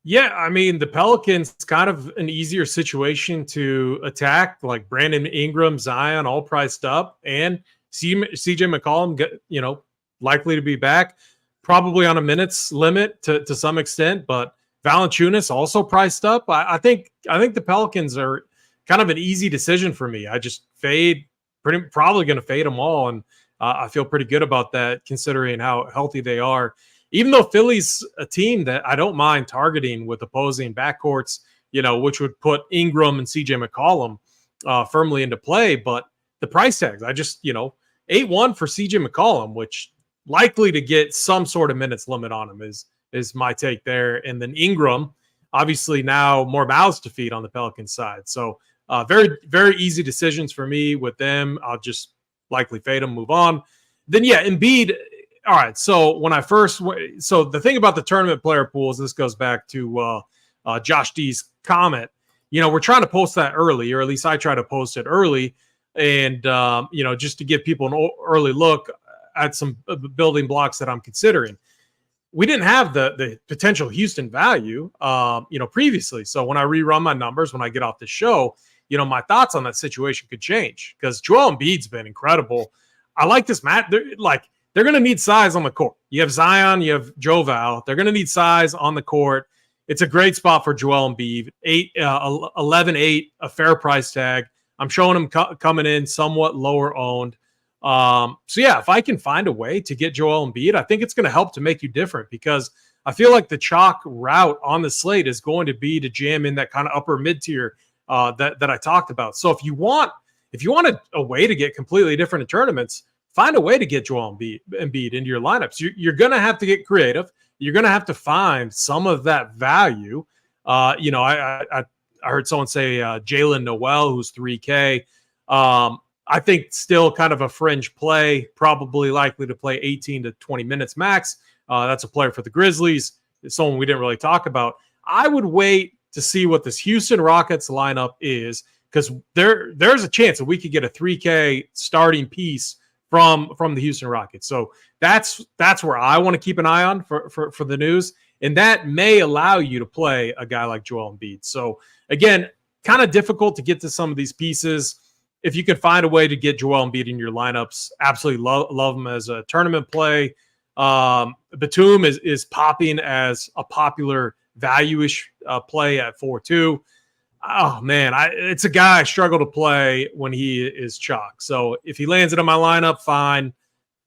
Yeah, I mean, the Pelicans, kind of an easier situation to attack, like Brandon Ingram, Zion, all priced up, and CJ McCollum, likely to be back, probably on a minutes limit to some extent, but Valanciunas also priced up. I think the Pelicans are kind of an easy decision for me. I just probably going to fade them all, and I feel pretty good about that considering how healthy they are. Even though Philly's a team that I don't mind targeting with opposing backcourts, which would put Ingram and CJ McCollum firmly into play, but the price tags, I just, 8-1 for CJ McCollum, which likely to get some sort of minutes limit on him is my take there. And then Ingram, obviously now more mouths to feed on the Pelicans side. So very, very easy decisions for me with them. I'll just likely fade them, move on. Then, Embiid. All right, so the thing about the tournament player pools, this goes back to Josh D's comment. We're trying to post that early, or at least I try to post it early, and just to give people an early look at some building blocks that I'm considering. We didn't have the potential Houston value, previously. So when I rerun my numbers, when I get off the show, my thoughts on that situation could change because Joel Embiid's been incredible. I like this match. They're going to need size on the court. You have Zion, you have Joval. They're going to need size on the court. It's a great spot for Joel Embiid. 11-8, a fair price tag. I'm showing him coming in somewhat lower owned. If I can find a way to get Joel Embiid, I think it's going to help to make you different because I feel like the chalk route on the slate is going to be to jam in that kind of upper mid tier that I talked about. So if you want a way to get completely different in tournaments, find a way to get Joel Embiid into your lineups. You're going to have to get creative. You're going to have to find some of that value. I heard someone say Jalen Noel, who's 3K. I think still kind of a fringe play, probably likely to play 18 to 20 minutes max. That's a player for the Grizzlies. It's someone we didn't really talk about. I would wait to see what this Houston Rockets lineup is because there's a chance that we could get a 3K starting piece from the Houston Rockets. So that's where I want to keep an eye on for the news. And that may allow you to play a guy like Joel Embiid. So again, kind of difficult to get to some of these pieces. If you can find a way to get Joel Embiid in your lineups, absolutely love him as a tournament play. Batum is popping as a popular value-ish play at 4-2. Oh, man, it's a guy I struggle to play when he is chalk. So if he lands it in my lineup, fine.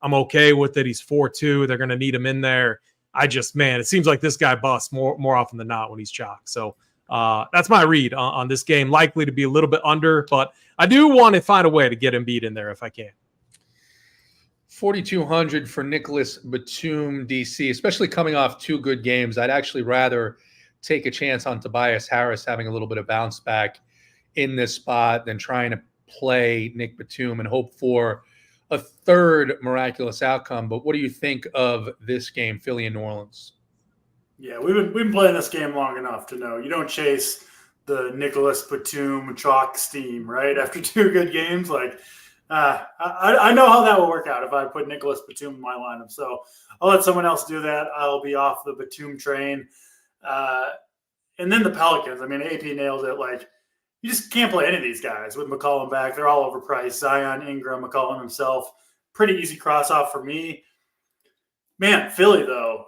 I'm okay with it. He's 4-2. They're going to need him in there. It seems like this guy busts more often than not when he's chalk. So that's my read on this game. Likely to be a little bit under, but I do want to find a way to get Embiid in there if I can. 4,200 for Nicholas Batum, DC, especially coming off two good games. I'd actually rather take a chance on Tobias Harris having a little bit of bounce back in this spot than trying to play Nick Batum and hope for a third miraculous outcome. But what do you think of this game, Philly and New Orleans? Yeah, we've been playing this game long enough to know you don't chase the Nicholas Batum chalk steam, right? After two good games, I know how that will work out if I put Nicholas Batum in my lineup. So I'll let someone else do that. I'll be off the Batum train. And then the Pelicans. I mean, AP nailed it. You just can't play any of these guys with McCollum back. They're all overpriced. Zion, Ingram, McCollum himself. Pretty easy cross off for me. Man, Philly, though,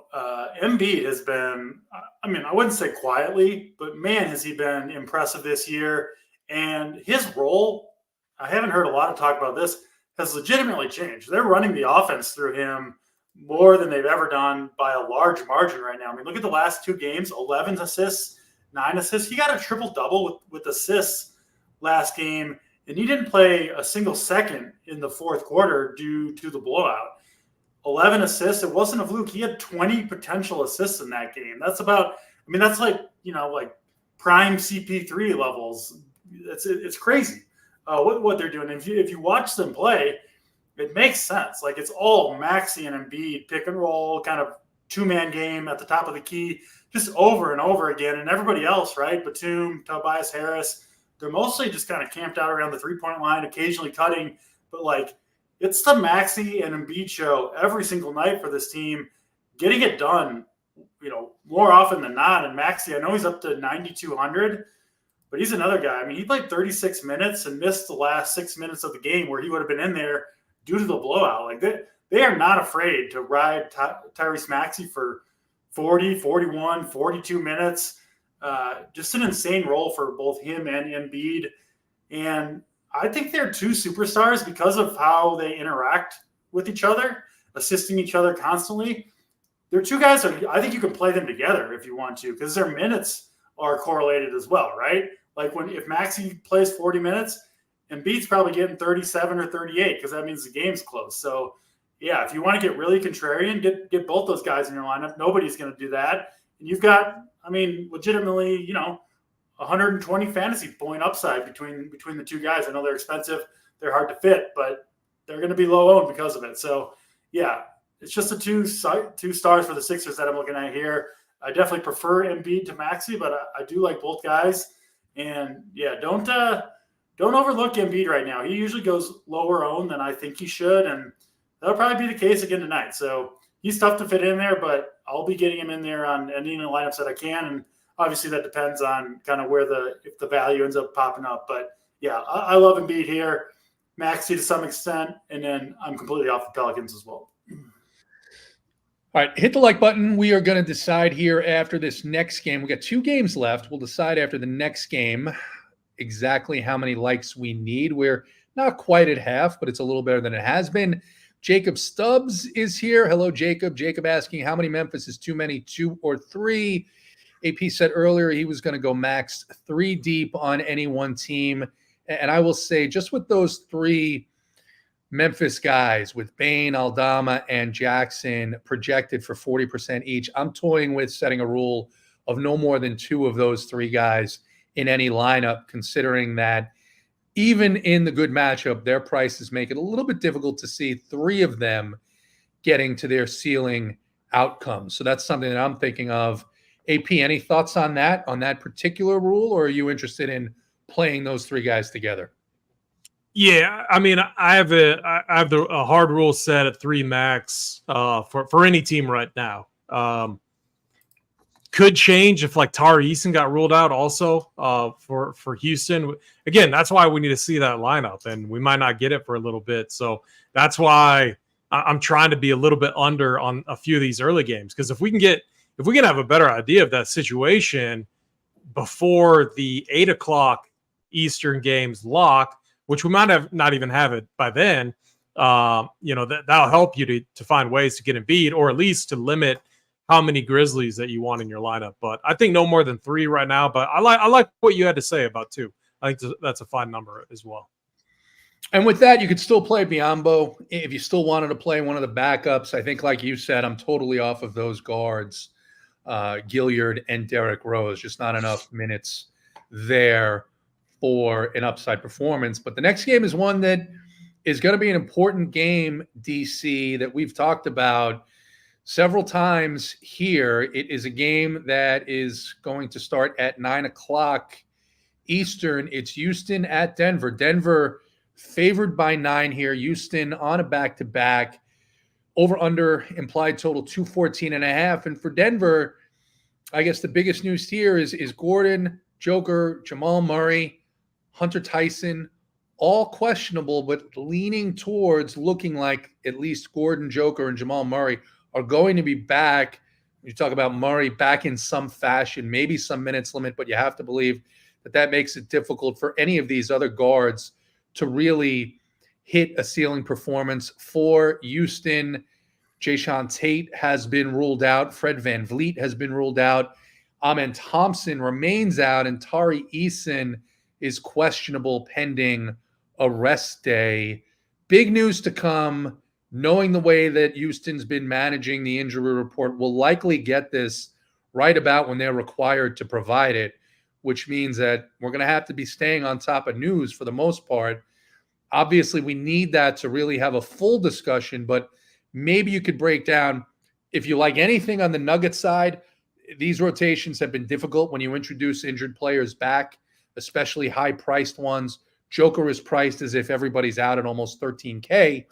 Embiid has been, I wouldn't say quietly, but man, has he been impressive this year. And his role, I haven't heard a lot of talk about this, has legitimately changed. They're running the offense through him more than they've ever done by a large margin right now. I mean, look at the last two games, 11 assists, 9 assists. He got a triple-double with assists last game, and he didn't play a single second in the fourth quarter due to the blowout. 11 assists. It wasn't a fluke. He had 20 potential assists in that game. That's prime CP3 levels. It's crazy what they're doing. If you watch them play, it makes sense. It's all Maxey and Embiid pick and roll, kind of two-man game at the top of the key, just over and over again. And everybody else, right? Batum, Tobias Harris, they're mostly just kind of camped out around the three-point line, occasionally cutting. But it's the Maxey and Embiid show every single night for this team, getting it done, more often than not. And Maxey, I know he's up to 9,200, but he's another guy. I mean, he played 36 minutes and missed the last 6 minutes of the game where he would have been in there due to the blowout. They are not afraid to ride Tyrese Maxey for 40, 41, 42 minutes. Just an insane role for both him and Embiid. And I think they're two superstars because of how they interact with each other, assisting each other constantly. They're two guys that I think you can play them together if you want to, because their minutes are correlated as well, right? If Maxey plays 40 minutes, Embiid's probably getting 37 or 38 because that means the game's close. So, yeah, if you want to get really contrarian, get both those guys in your lineup. Nobody's going to do that. And you've got, legitimately, 120 fantasy point upside between the two guys. I know they're expensive. They're hard to fit, but they're going to be low owned because of it. So, yeah, it's just the two stars for the Sixers that I'm looking at here. I definitely prefer Embiid to Maxey, but I do like both guys. And, yeah, don't overlook Embiid right now. He usually goes lower owned than I think he should, and that'll probably be the case again tonight. So he's tough to fit in there, but I'll be getting him in there on any of the lineups that I can. And obviously that depends on kind of if the value ends up popping up. But yeah, I love Embiid here, Maxey to some extent, and then I'm completely off the Pelicans as well. All right, hit the like button. We are going to decide here after this next game. We got 2 games left. We'll decide after the next game exactly how many likes we need. We're not quite at half, but it's a little better than it has been. Jacob Stubbs is here. Hello, Jacob. Jacob asking how many Memphis is too many, 2 or 3. AP said earlier he was going to go max 3 deep on any one team. And I will say just with those 3 Memphis guys, with Bane, Aldama, and Jackson projected for 40% each, I'm toying with setting a rule of no more than 2 of those 3 guys in any lineup, considering that even in the good matchup, their prices make it a little bit difficult to see 3 of them getting to their ceiling outcomes. So that's something that I'm thinking of. AP, any thoughts on that particular rule, or are you interested in playing those 3 guys together? Yeah, I mean, I have a hard rule set at 3 max for any team right now. Could change if like Tari Eason got ruled out also for Houston. Again, that's why we need to see that lineup, and we might not get it for a little bit. So that's why I'm trying to be a little bit under on a few of these early games, because if we can have a better idea of that situation before the 8:00 Eastern games lock, which we might have not even have it by then, that'll help you to find ways to get Embiid, or at least to limit how many Grizzlies that you want in your lineup. But I think no more than 3 right now. But I like what you had to say about 2. I think that's a fine number as well. And with that, you could still play Biyombo if you still wanted to play one of the backups. I think, like you said, I'm totally off of those guards, Gilliard and Derrick Rose. Just not enough minutes there for an upside performance. But the next game is one that is going to be an important game, DC, that we've talked about several times here. It is a game that is going to start at 9:00 Eastern. It's Houston at Denver. Denver favored by 9 here. Houston on a back-to-back. Over under implied total 214.5. And for Denver, I guess the biggest news here is Gordon, Joker, Jamal Murray, Hunter Tyson, all questionable, but leaning towards looking like at least Gordon, Joker, and Jamal Murray are going to be back. You talk about Murray back in some fashion, maybe some minutes limit, but you have to believe that makes it difficult for any of these other guards to really hit a ceiling performance. For Houston, Jayshawn Tate has been ruled out. Fred VanVleet has been ruled out. Amen Thompson remains out, and Tari Eason is questionable pending a rest day. Big news to come. Knowing the way that Houston's been managing the injury report, will likely get this right about when they're required to provide it, which means that we're going to have to be staying on top of news for the most part. Obviously, we need that to really have a full discussion, but maybe you could break down, if you like anything on the Nuggets side, these rotations have been difficult when you introduce injured players back, especially high-priced ones. Joker is priced as if everybody's out at almost $13K.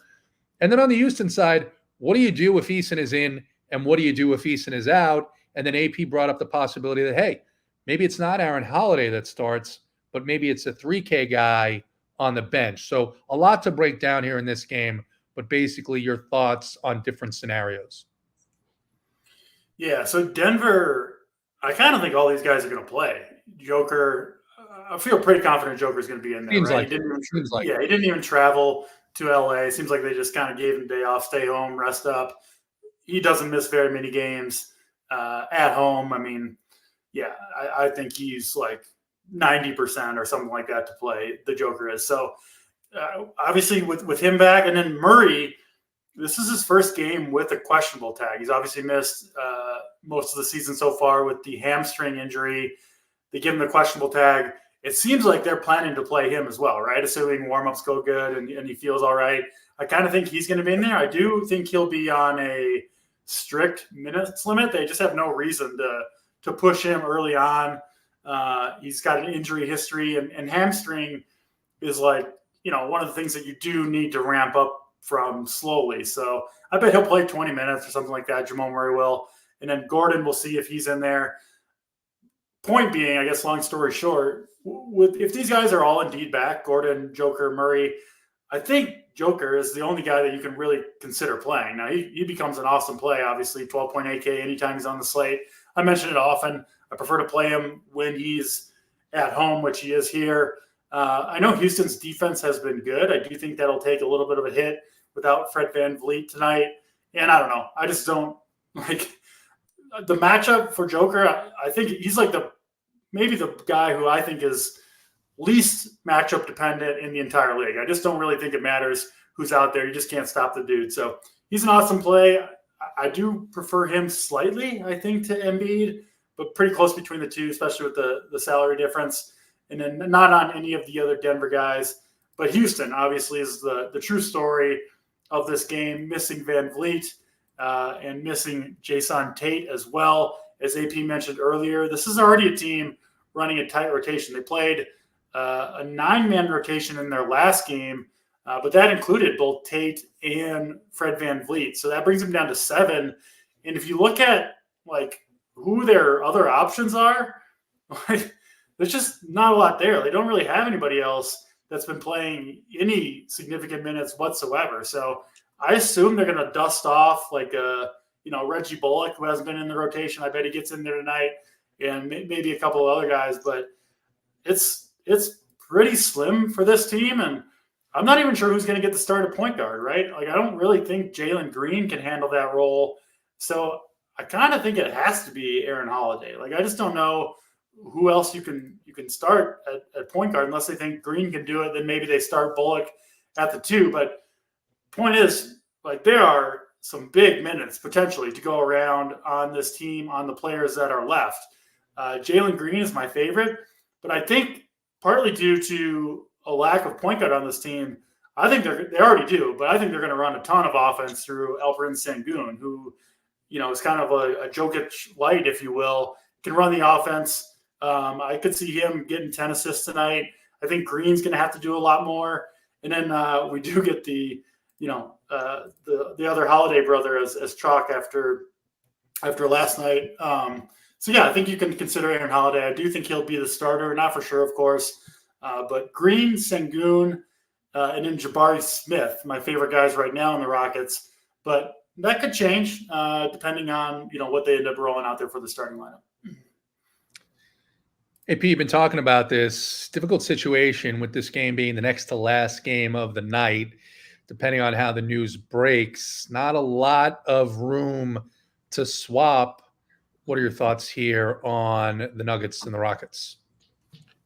And then on the Houston side, what do you do if Eason is in, and what do you do if Eason is out? And then AP brought up the possibility that, hey, maybe it's not Aaron Holiday that starts, but maybe it's a 3K guy on the bench. So a lot to break down here in this game, but basically your thoughts on different scenarios. Yeah, so Denver, I kind of think all these guys are going to play. Joker, I feel pretty confident Joker's going to be in there. Seems right? like He didn't even travel to LA. Seems like they just kind of gave him a day off, stay home, rest up. He doesn't miss very many games at home. I mean, yeah, I think he's like 90% or something like that to play. The Joker is. So obviously with him back, and then Murray, this is his first game with a questionable tag. He's obviously missed most of the season so far with the hamstring injury. They give him the questionable tag. It seems like they're planning to play him as well, right? Assuming warm-ups go good and he feels all right. I kind of think he's going to be in there. I do think he'll be on a strict minutes limit. They just have no reason to push him early on. He's got an injury history, and hamstring is like, one of the things that you do need to ramp up from slowly. So I bet he'll play 20 minutes or something like that. Jamal Murray will. And then Gordon, we'll see if he's in there. Point being, I guess, long story short, if these guys are all indeed back, Gordon, Joker, Murray, I think Joker is the only guy that you can really consider playing. Now, he becomes an awesome play, obviously, 12.8K anytime he's on the slate. I mention it often. I prefer to play him when he's at home, which he is here. I know Houston's defense has been good. I do think that'll take a little bit of a hit without Fred VanVleet tonight. And I don't know. I just don't like the matchup for Joker. I think he's like maybe the guy who I think is least matchup dependent in the entire league. I just don't really think it matters who's out there. You just can't stop the dude. So he's an awesome play. I do prefer him slightly, I think, to Embiid, but pretty close between the two, especially with the salary difference. And then not on any of the other Denver guys. But Houston, obviously, is the true story of this game, missing VanVleet and missing Jayshawn Tate as well. As AP mentioned earlier, this is already a team running a tight rotation. They played a 9-man rotation in their last game, but that included both Tate and Fred VanVleet. So that brings them down to 7. And if you look at like who their other options are, like, there's just not a lot there. They don't really have anybody else that's been playing any significant minutes whatsoever. So I assume they're going to dust off like Reggie Bullock, who hasn't been in the rotation. I bet he gets in there tonight, and maybe a couple of other guys. But it's pretty slim for this team, and I'm not even sure who's going to get the start at point guard, right? Like, I don't really think Jalen Green can handle that role. So I kind of think it has to be Aaron Holiday. Like, I just don't know who else you can start at point guard unless they think Green can do it. Then maybe they start Bullock at the 2. But point is, like, there are some big minutes potentially to go around on this team, on the players that are left. Jalen Green is my favorite, but I think partly due to a lack of point guard on this team, I think they already do, but I think they're going to run a ton of offense through Alperen Sengun, who, is kind of a Jokic light, if you will, can run the offense. I could see him getting 10 assists tonight. I think Green's going to have to do a lot more. And then we do get the other Holiday brother as chalk after last night. So yeah, I think you can consider Aaron Holiday. I do think he'll be the starter, not for sure, of course. But Green, Sengun, and then Jabari Smith, my favorite guys right now in the Rockets. But that could change depending on what they end up rolling out there for the starting lineup. Hey, Pete, you've been talking about this difficult situation with this game being the next to last game of the night, depending on how the news breaks. Not a lot of room to swap. What are your thoughts here on the Nuggets and the Rockets?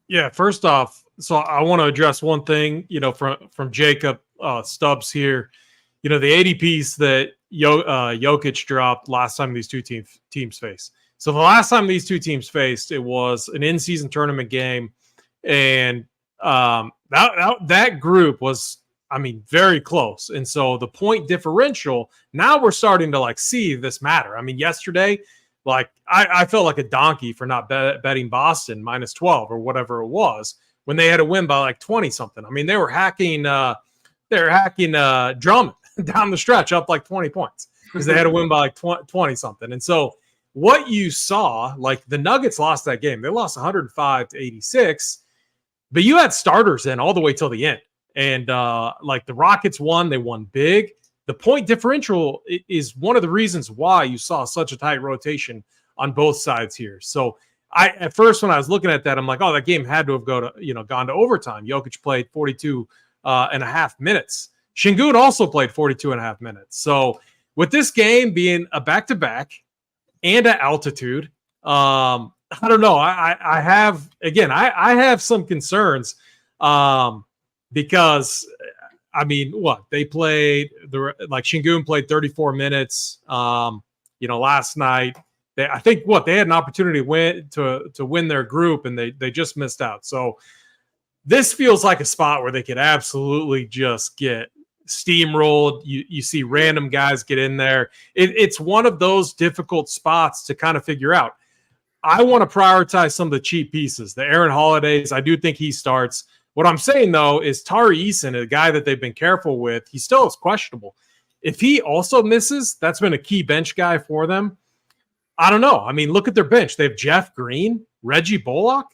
Yeah, first off, so I want to address one thing, from Jacob Stubbs here. The ADPs that Jokic dropped last time these two teams faced. So the last time these two teams faced, it was an in-season tournament game, and that group was, very close. And so the point differential, now we're starting to see this matter. Yesterday, I felt like a donkey for not betting Boston -12 or whatever it was when they had to win by 20 something. They were hacking Drummond down the stretch up 20 points because they had to win by 20 something. And so what you saw, the Nuggets lost that game. They lost 105-86, but you had starters in all the way till the end. And the Rockets won, they won big. The point differential is one of the reasons why you saw such a tight rotation on both sides here. So at first when I was looking at that, I'm like, oh, that game had to have gone to overtime. Jokic played 42 and a half minutes. Sengun also played 42 and a half minutes. So with this game being a back-to-back and at altitude, I don't know. I have some concerns because they played Sengun played 34 minutes last night. They had an opportunity to win their group, and they just missed out. So this feels like a spot where they could absolutely just get steamrolled. You see random guys get in there. It's one of those difficult spots to kind of figure out. I want to prioritize some of the cheap pieces. The Aaron Holidays, I do think he starts. What I'm saying, though, is Tari Eason, a guy that they've been careful with, he still is questionable. If he also misses, that's been a key bench guy for them. I don't know. Look at their bench. They have Jeff Green, Reggie Bullock,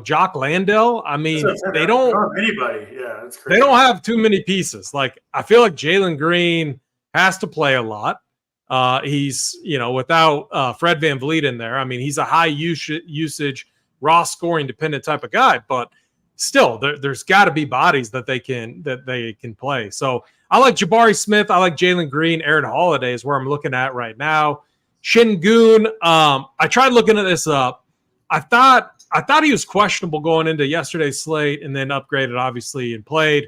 Jock Landale. They don't have anybody. Yeah, that's crazy. They don't have too many pieces. I feel like Jalen Green has to play a lot. He's, without Fred VanVleet in there. He's a high usage, raw scoring dependent type of guy, but still, there's got to be bodies that they can play. So I like Jabari Smith. I like Jalen Green. Aaron Holiday is where I'm looking at right now. Sengun, I tried looking at this up. I thought he was questionable going into yesterday's slate, and then upgraded obviously and played.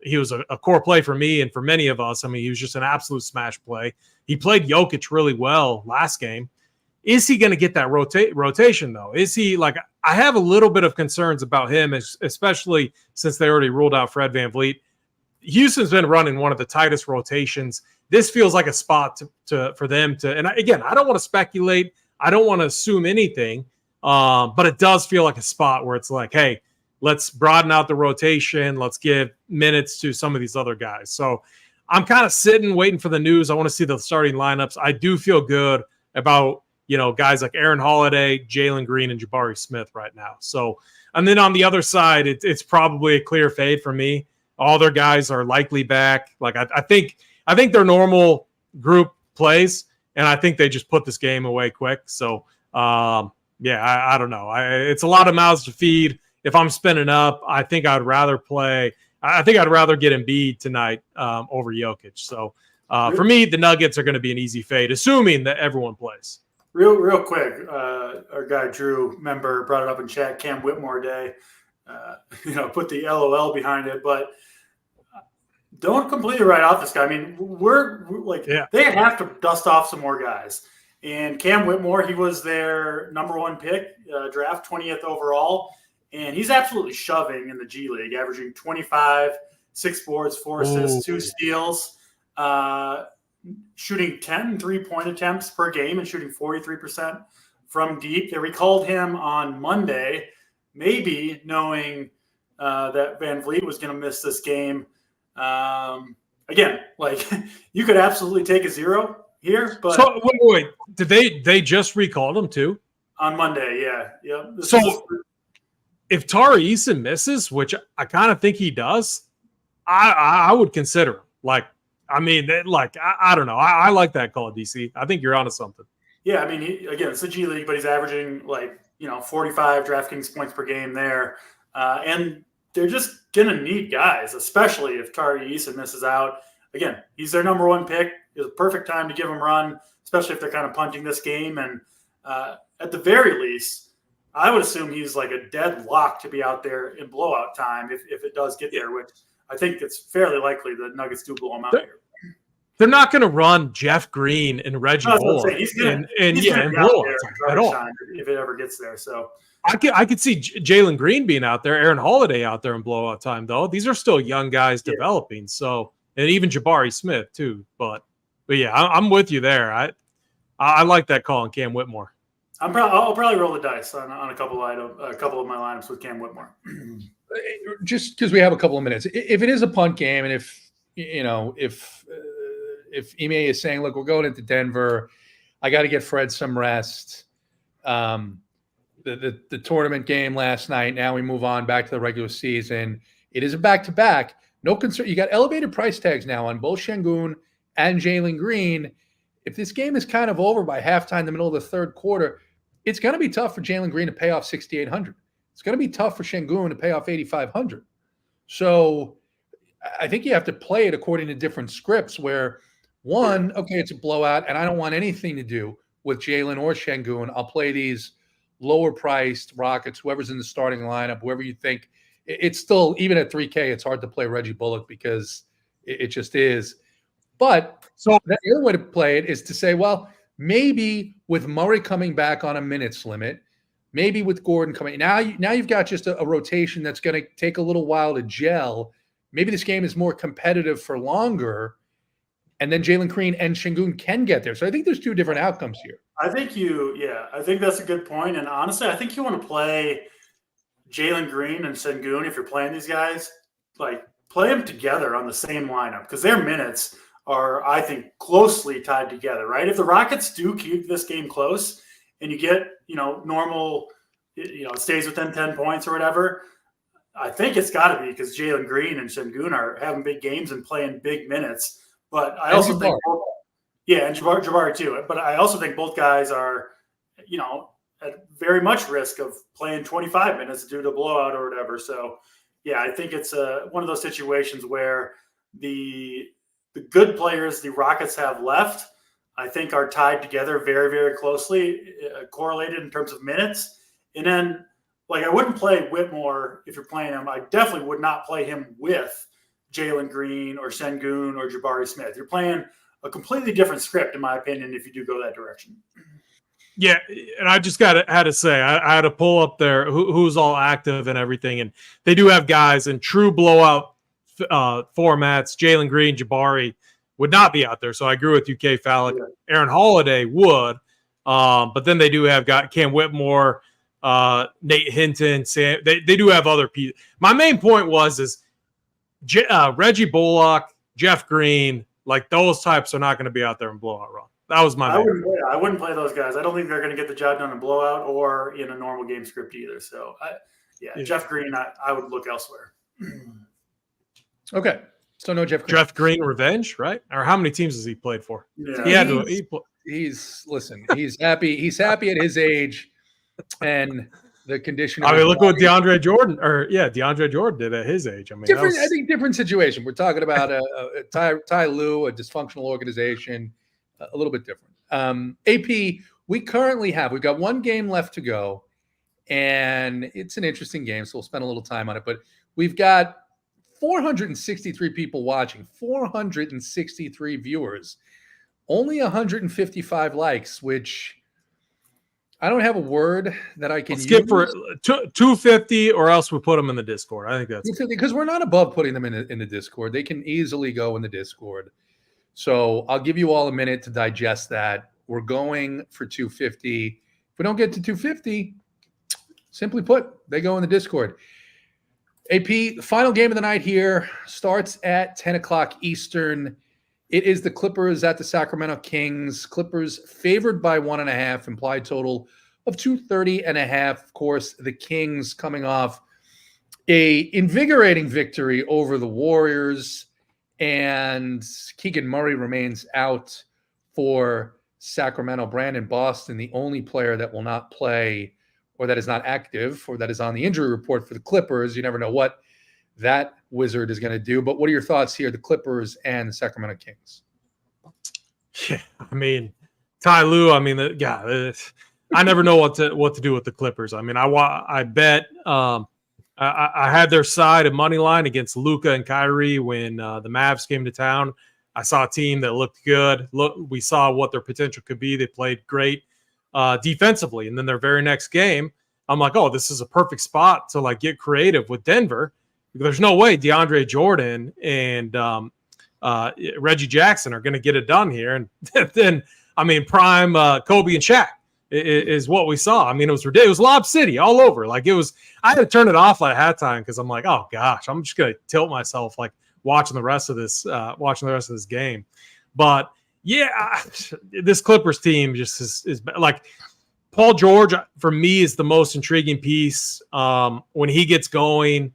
He was a core play for me and for many of us. He was just an absolute smash play. He played Jokic really well last game. Is he going to get that rotation, though? Is he I have a little bit of concerns about him, especially since they already ruled out Fred VanVleet. Houston's been running one of the tightest rotations. This feels like a spot for them to, and again, I don't want to speculate. I don't want to assume anything, but it does feel like a spot where it's hey, let's broaden out the rotation. Let's give minutes to some of these other guys. So I'm kind of sitting, waiting for the news. I want to see the starting lineups. I do feel good about, guys like Aaron Holiday, Jalen Green, and Jabari Smith right now. So, and then on the other side, it's probably a clear fade for me. All their guys are likely back. Like I think their normal group plays, and I think they just put this game away quick. So, I don't know. It's a lot of mouths to feed. If I'm spinning up, I think I'd rather get Embiid tonight over Jokic. So for me, the Nuggets are going to be an easy fade, assuming that everyone plays. Real quick, our guy Drew, member, brought it up in chat. Cam Whitmore Day, put the LOL behind it, but don't completely write off this guy. I mean, they have to dust off some more guys. And Cam Whitmore, he was their number one pick, draft 20th overall. And he's absolutely shoving in the G League, averaging 25, 6 boards, 4 assists, 2 steals, shooting 10 3-point attempts per game and shooting 43% from deep. They recalled him on Monday, maybe knowing that Van Vliet was going to miss this game. Again, you could absolutely take a 0 here. But so wait. Did they just recalled him too? On Monday, yeah. Yep. If Tari Eason misses, which I kind of think he does, I would consider him. I don't know. I like that call, DC. I think you're onto something. Yeah, I mean, it's the G League, but he's averaging 45 DraftKings points per game there. And they're just going to need guys, especially if Tari Eason misses out. Again, he's their number one pick. It's a perfect time to give him run, especially if they're kind of punting this game. And at the very least, I would assume he's like a dead lock to be out there in blowout time if it does get there, which I think it's fairly likely the Nuggets do blow him out here. They're not going to run Jeff Green and Reggie Bullock and blowout time at all if it ever gets there. So I could see Jalen Green being out there, Aaron Holiday out there in blowout time, though. These are still young guys developing. So, and even Jabari Smith too. But yeah, I'm with you there. I like that call on Cam Whitmore. I'll probably roll the dice on a couple of my lineups with Cam Whitmore. Just because we have a couple of minutes, if it is a punt game, and if Ime is saying, "Look, we're going into Denver, I got to get Fred some rest." The tournament game last night. Now we move on back to the regular season. It is a back-to-back. No concern. You got elevated price tags now on both Şengün and Jalen Green. If this game is kind of over by halftime, in the middle of the third quarter, it's going to be tough for Jalen Green to pay off $6,800. It's going to be tough for Şengün to pay off $8,500. So I think you have to play it according to different scripts where one, okay, it's a blowout, and I don't want anything to do with Jalen or Şengün. I'll play these lower-priced Rockets, whoever's in the starting lineup, whoever you think. It's still, even at 3K, it's hard to play Reggie Bullock because it just is. But so the other way to play it is to say, well, maybe with Murray coming back on a minutes limit, maybe with Gordon coming now you've got just a rotation that's going to take a little while to gel. Maybe this game is more competitive for longer, and then Jalen Green and Şengün can get there. So I think there's two different outcomes here. I think that's a good point. And honestly, I think you want to play Jalen Green and Şengün if you're playing these guys. Play them together on the same lineup because their minutes are, I think, closely tied together, right? If the Rockets do keep this game close and you get, normal, it stays within 10 points or whatever, I think it's got to be because Jalen Green and Şengün are having big games and playing big minutes. But I also think and Jabari too. But I also think both guys are, at very much risk of playing 25 minutes due to blowout or whatever. So, I think it's one of those situations where the good players the Rockets have left, I think, are tied together very, very closely, correlated in terms of minutes. And then, I wouldn't play Whitmore if you're playing him. I definitely would not play him with Jalen Green or Şengün or Jabari Smith. You're playing a completely different script, in my opinion, if you do go that direction. Yeah, and I just had to say, I had to pull up there who's all active and everything, and they do have guys in true blowout formats. Jalen Green, Jabari would not be out there, so I agree with you, K. Fallick. Aaron Holiday would, but then they do have got Cam Whitmore, Nate Hinton, Sam. They do have other people. My main point is Reggie Bullock, Jeff Green, like those types are not going to be out there in blowout run. That was my main point. I wouldn't play those guys. I don't think they're going to get the job done in blowout or in a normal game script either. So, Jeff Green, I would look elsewhere. Okay. So no Jeff Green. Jeff Green revenge, right? Or how many teams has he played for? Yeah. He's happy. He's happy at his age and the condition. I mean, look what DeAndre Jordan did at his age. I mean, I think different situation. We're talking about Ty Lue, a dysfunctional organization, a little bit different. AP, we've got one game left to go, and it's an interesting game, so we'll spend a little time on it. But we've got 463 people watching, 463 viewers, only 155 likes, which I don't have a word that I can skip for 250, or else we put them in the Discord. I think that's because we're not above putting them in the Discord. They can easily go in the Discord. So I'll give you all a minute to digest that. We're going for 250. If we don't get to 250, simply put, they go in the Discord. AP, the final game of the night here starts at 10 o'clock Eastern. It is the Clippers at the Sacramento Kings. Clippers favored by 1.5, implied total of 230.5. Of course, the Kings coming off a invigorating victory over the Warriors, and Keegan Murray remains out for Sacramento. Brandon Boston, the only player that will not play, or that is not active, or that is on the injury report for the Clippers. You never know what that wizard is going to do. But what are your thoughts here, the Clippers and the Sacramento Kings? Yeah, I mean, Ty Lue, I mean, I never know what to do with the Clippers. I mean, I bet I had their side at money line against Luka and Kyrie when the Mavs came to town. I saw a team that looked good. We saw what their potential could be. They played great defensively, and then their very next game, I'm like, oh, this is a perfect spot to like get creative with Denver. There's no way DeAndre Jordan and Reggie Jackson are going to get it done here. And then, I mean, prime Kobe and Shaq is what we saw. I mean, it was ridiculous. It was Lob City all over. Like it was. I had to turn it off at halftime because I'm like, oh gosh, I'm just going to tilt myself like watching the rest of this game. But yeah, this Clippers team just is like Paul George for me is the most intriguing piece. When he gets going,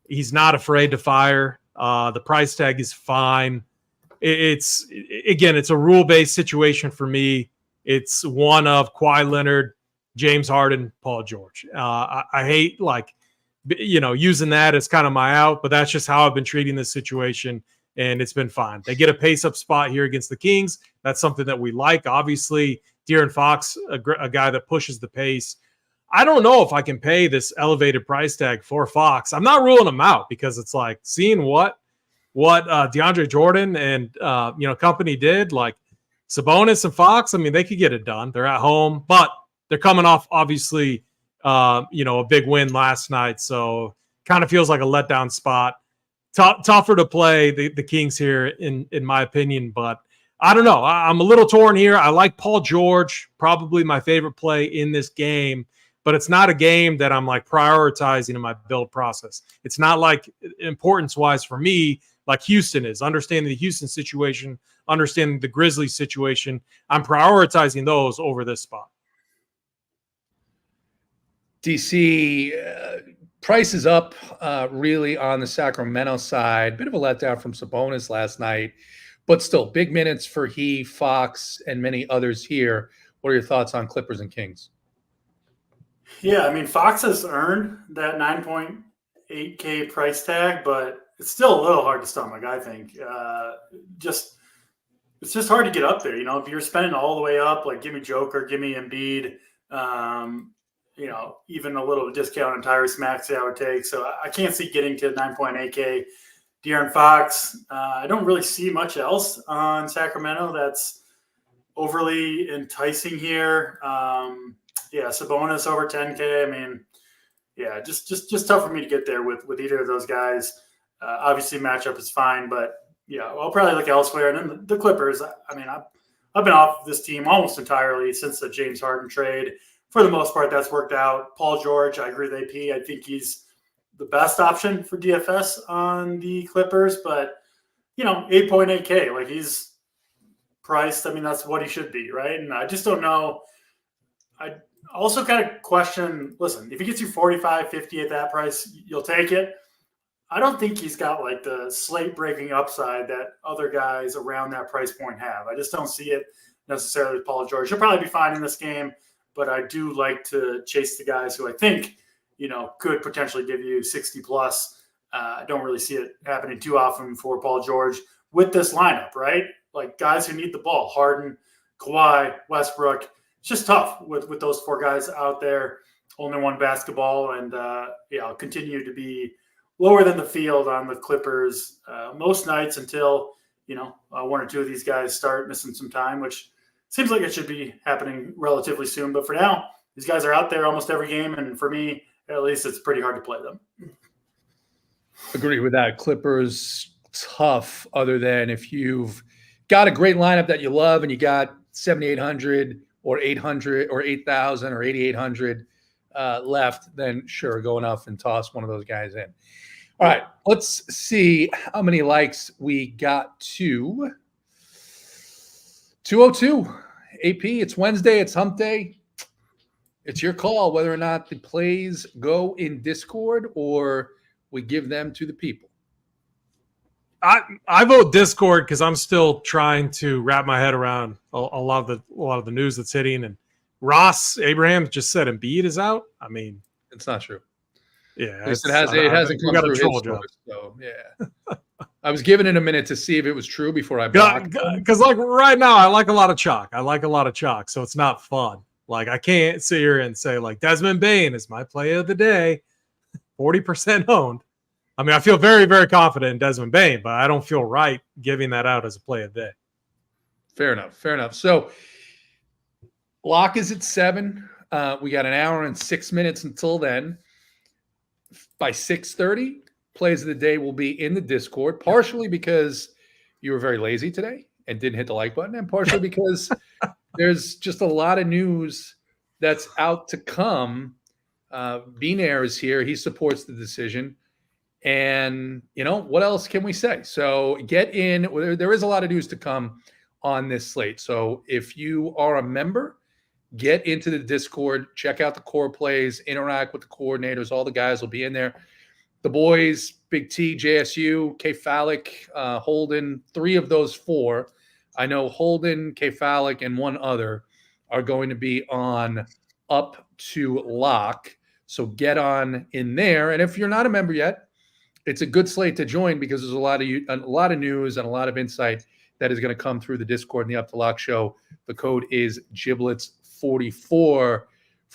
he's not afraid to fire. The price tag is fine. It's a rule-based situation for me. It's one of Kawhi Leonard, James Harden, Paul George. I hate using that as kind of my out, but that's just how I've been treating this situation, and it's been fine. They get a pace-up spot here against the Kings. That's something that we like. Obviously, De'Aaron Fox, a guy that pushes the pace. I don't know if I can pay this elevated price tag for Fox. I'm not ruling him out because it's like seeing what DeAndre Jordan and company did, like Sabonis and Fox. I mean, they could get it done. They're at home, but they're coming off obviously a big win last night, so kind of feels like a letdown spot. Tougher to play the Kings here in my opinion, but I don't know. I'm a little torn here. I like Paul George, probably my favorite play in this game, but it's not a game that I'm like prioritizing in my build process. It's not like importance-wise for me like Houston is. Understanding the Houston situation, understanding the Grizzlies situation, I'm prioritizing those over this spot. DC price is up really on the Sacramento side. Bit of a letdown from Sabonis last night, but still big minutes for he, Fox, and many others here. What are your thoughts on Clippers and Kings? Yeah, I mean, Fox has earned that 9.8K price tag, but it's still a little hard to stomach, I think. It's just hard to get up there. If you're spending all the way up, like give me Joker, give me Embiid, even a little discount on Tyrese Maxey I would take. So I can't see getting to 9.8K. De'Aaron Fox, I don't really see much else on Sacramento that's overly enticing here. Sabonis over 10K. I mean, yeah, just tough for me to get there with either of those guys. Obviously, matchup is fine, but yeah, I'll probably look elsewhere. And then the Clippers. I mean, I've been off this team almost entirely since the James Harden trade. for the most part, that's worked out. Paul George, I agree with AP. I think he's the best option for DFS on the Clippers, but 8.8K, like he's priced. I mean, that's what he should be, right? And I just don't know. I also kind of question, listen, if he gets you 45, 50 at that price, you'll take it. I don't think he's got like the slate breaking upside that other guys around that price point have. I just don't see it necessarily with Paul George. He'll probably be fine in this game, but I do like to chase the guys who I think, could potentially give you 60 plus. I don't really see it happening too often for Paul George with this lineup, right? Like guys who need the ball, Harden, Kawhi, Westbrook. It's just tough with those four guys out there, only one basketball, and I'll continue to be lower than the field on the Clippers most nights until, one or two of these guys start missing some time, which seems like it should be happening relatively soon. But for now, these guys are out there almost every game, and for me, at least, it's pretty hard to play them. Agree with that. Clippers, tough, other than if you've got a great lineup that you love and you got 7,800 or 800 or 8,000 or 8,800 left, then sure, go enough and toss one of those guys in. All right, let's see how many likes we got to. 202. AP, it's Wednesday, it's Hump Day. It's your call whether or not the plays go in Discord or we give them to the people. I vote Discord because I'm still trying to wrap my head around a lot of the news that's hitting. And Ross Abraham just said Embiid is out. I mean, it's not true. Yeah, it hasn't come through his source, so yeah. I was giving it a minute to see if it was true before I blocked. Because like right now, I like a lot of chalk. So it's not fun. Like I can't sit here and say like Desmond Bane is my play of the day, 40% owned. I mean, I feel very, very confident in Desmond Bane, but I don't feel right giving that out as a play of the day. Fair enough. So lock is at 7. We got an hour and 6 minutes until then. By 6:30, plays of the day will be in the Discord, partially because you were very lazy today and didn't hit the like button, and partially because there's just a lot of news that's out to come. Beanair is here. He supports the decision. And, what else can we say? So get in. There is a lot of news to come on this slate. So if you are a member, get into the Discord, check out the core plays, interact with the coordinators. All the guys will be in there. The boys, Big T, JSU, K-Falic, Holden, 3 of those 4. I know Holden, K-Falic, and one other are going to be on up to lock. So get on in there. And if you're not a member yet, it's a good slate to join because there's a lot of news and a lot of insight that is going to come through the Discord in the Up to Lock show. The code is Giblets44 for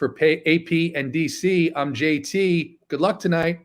AP and DC. I'm JT. Good luck tonight.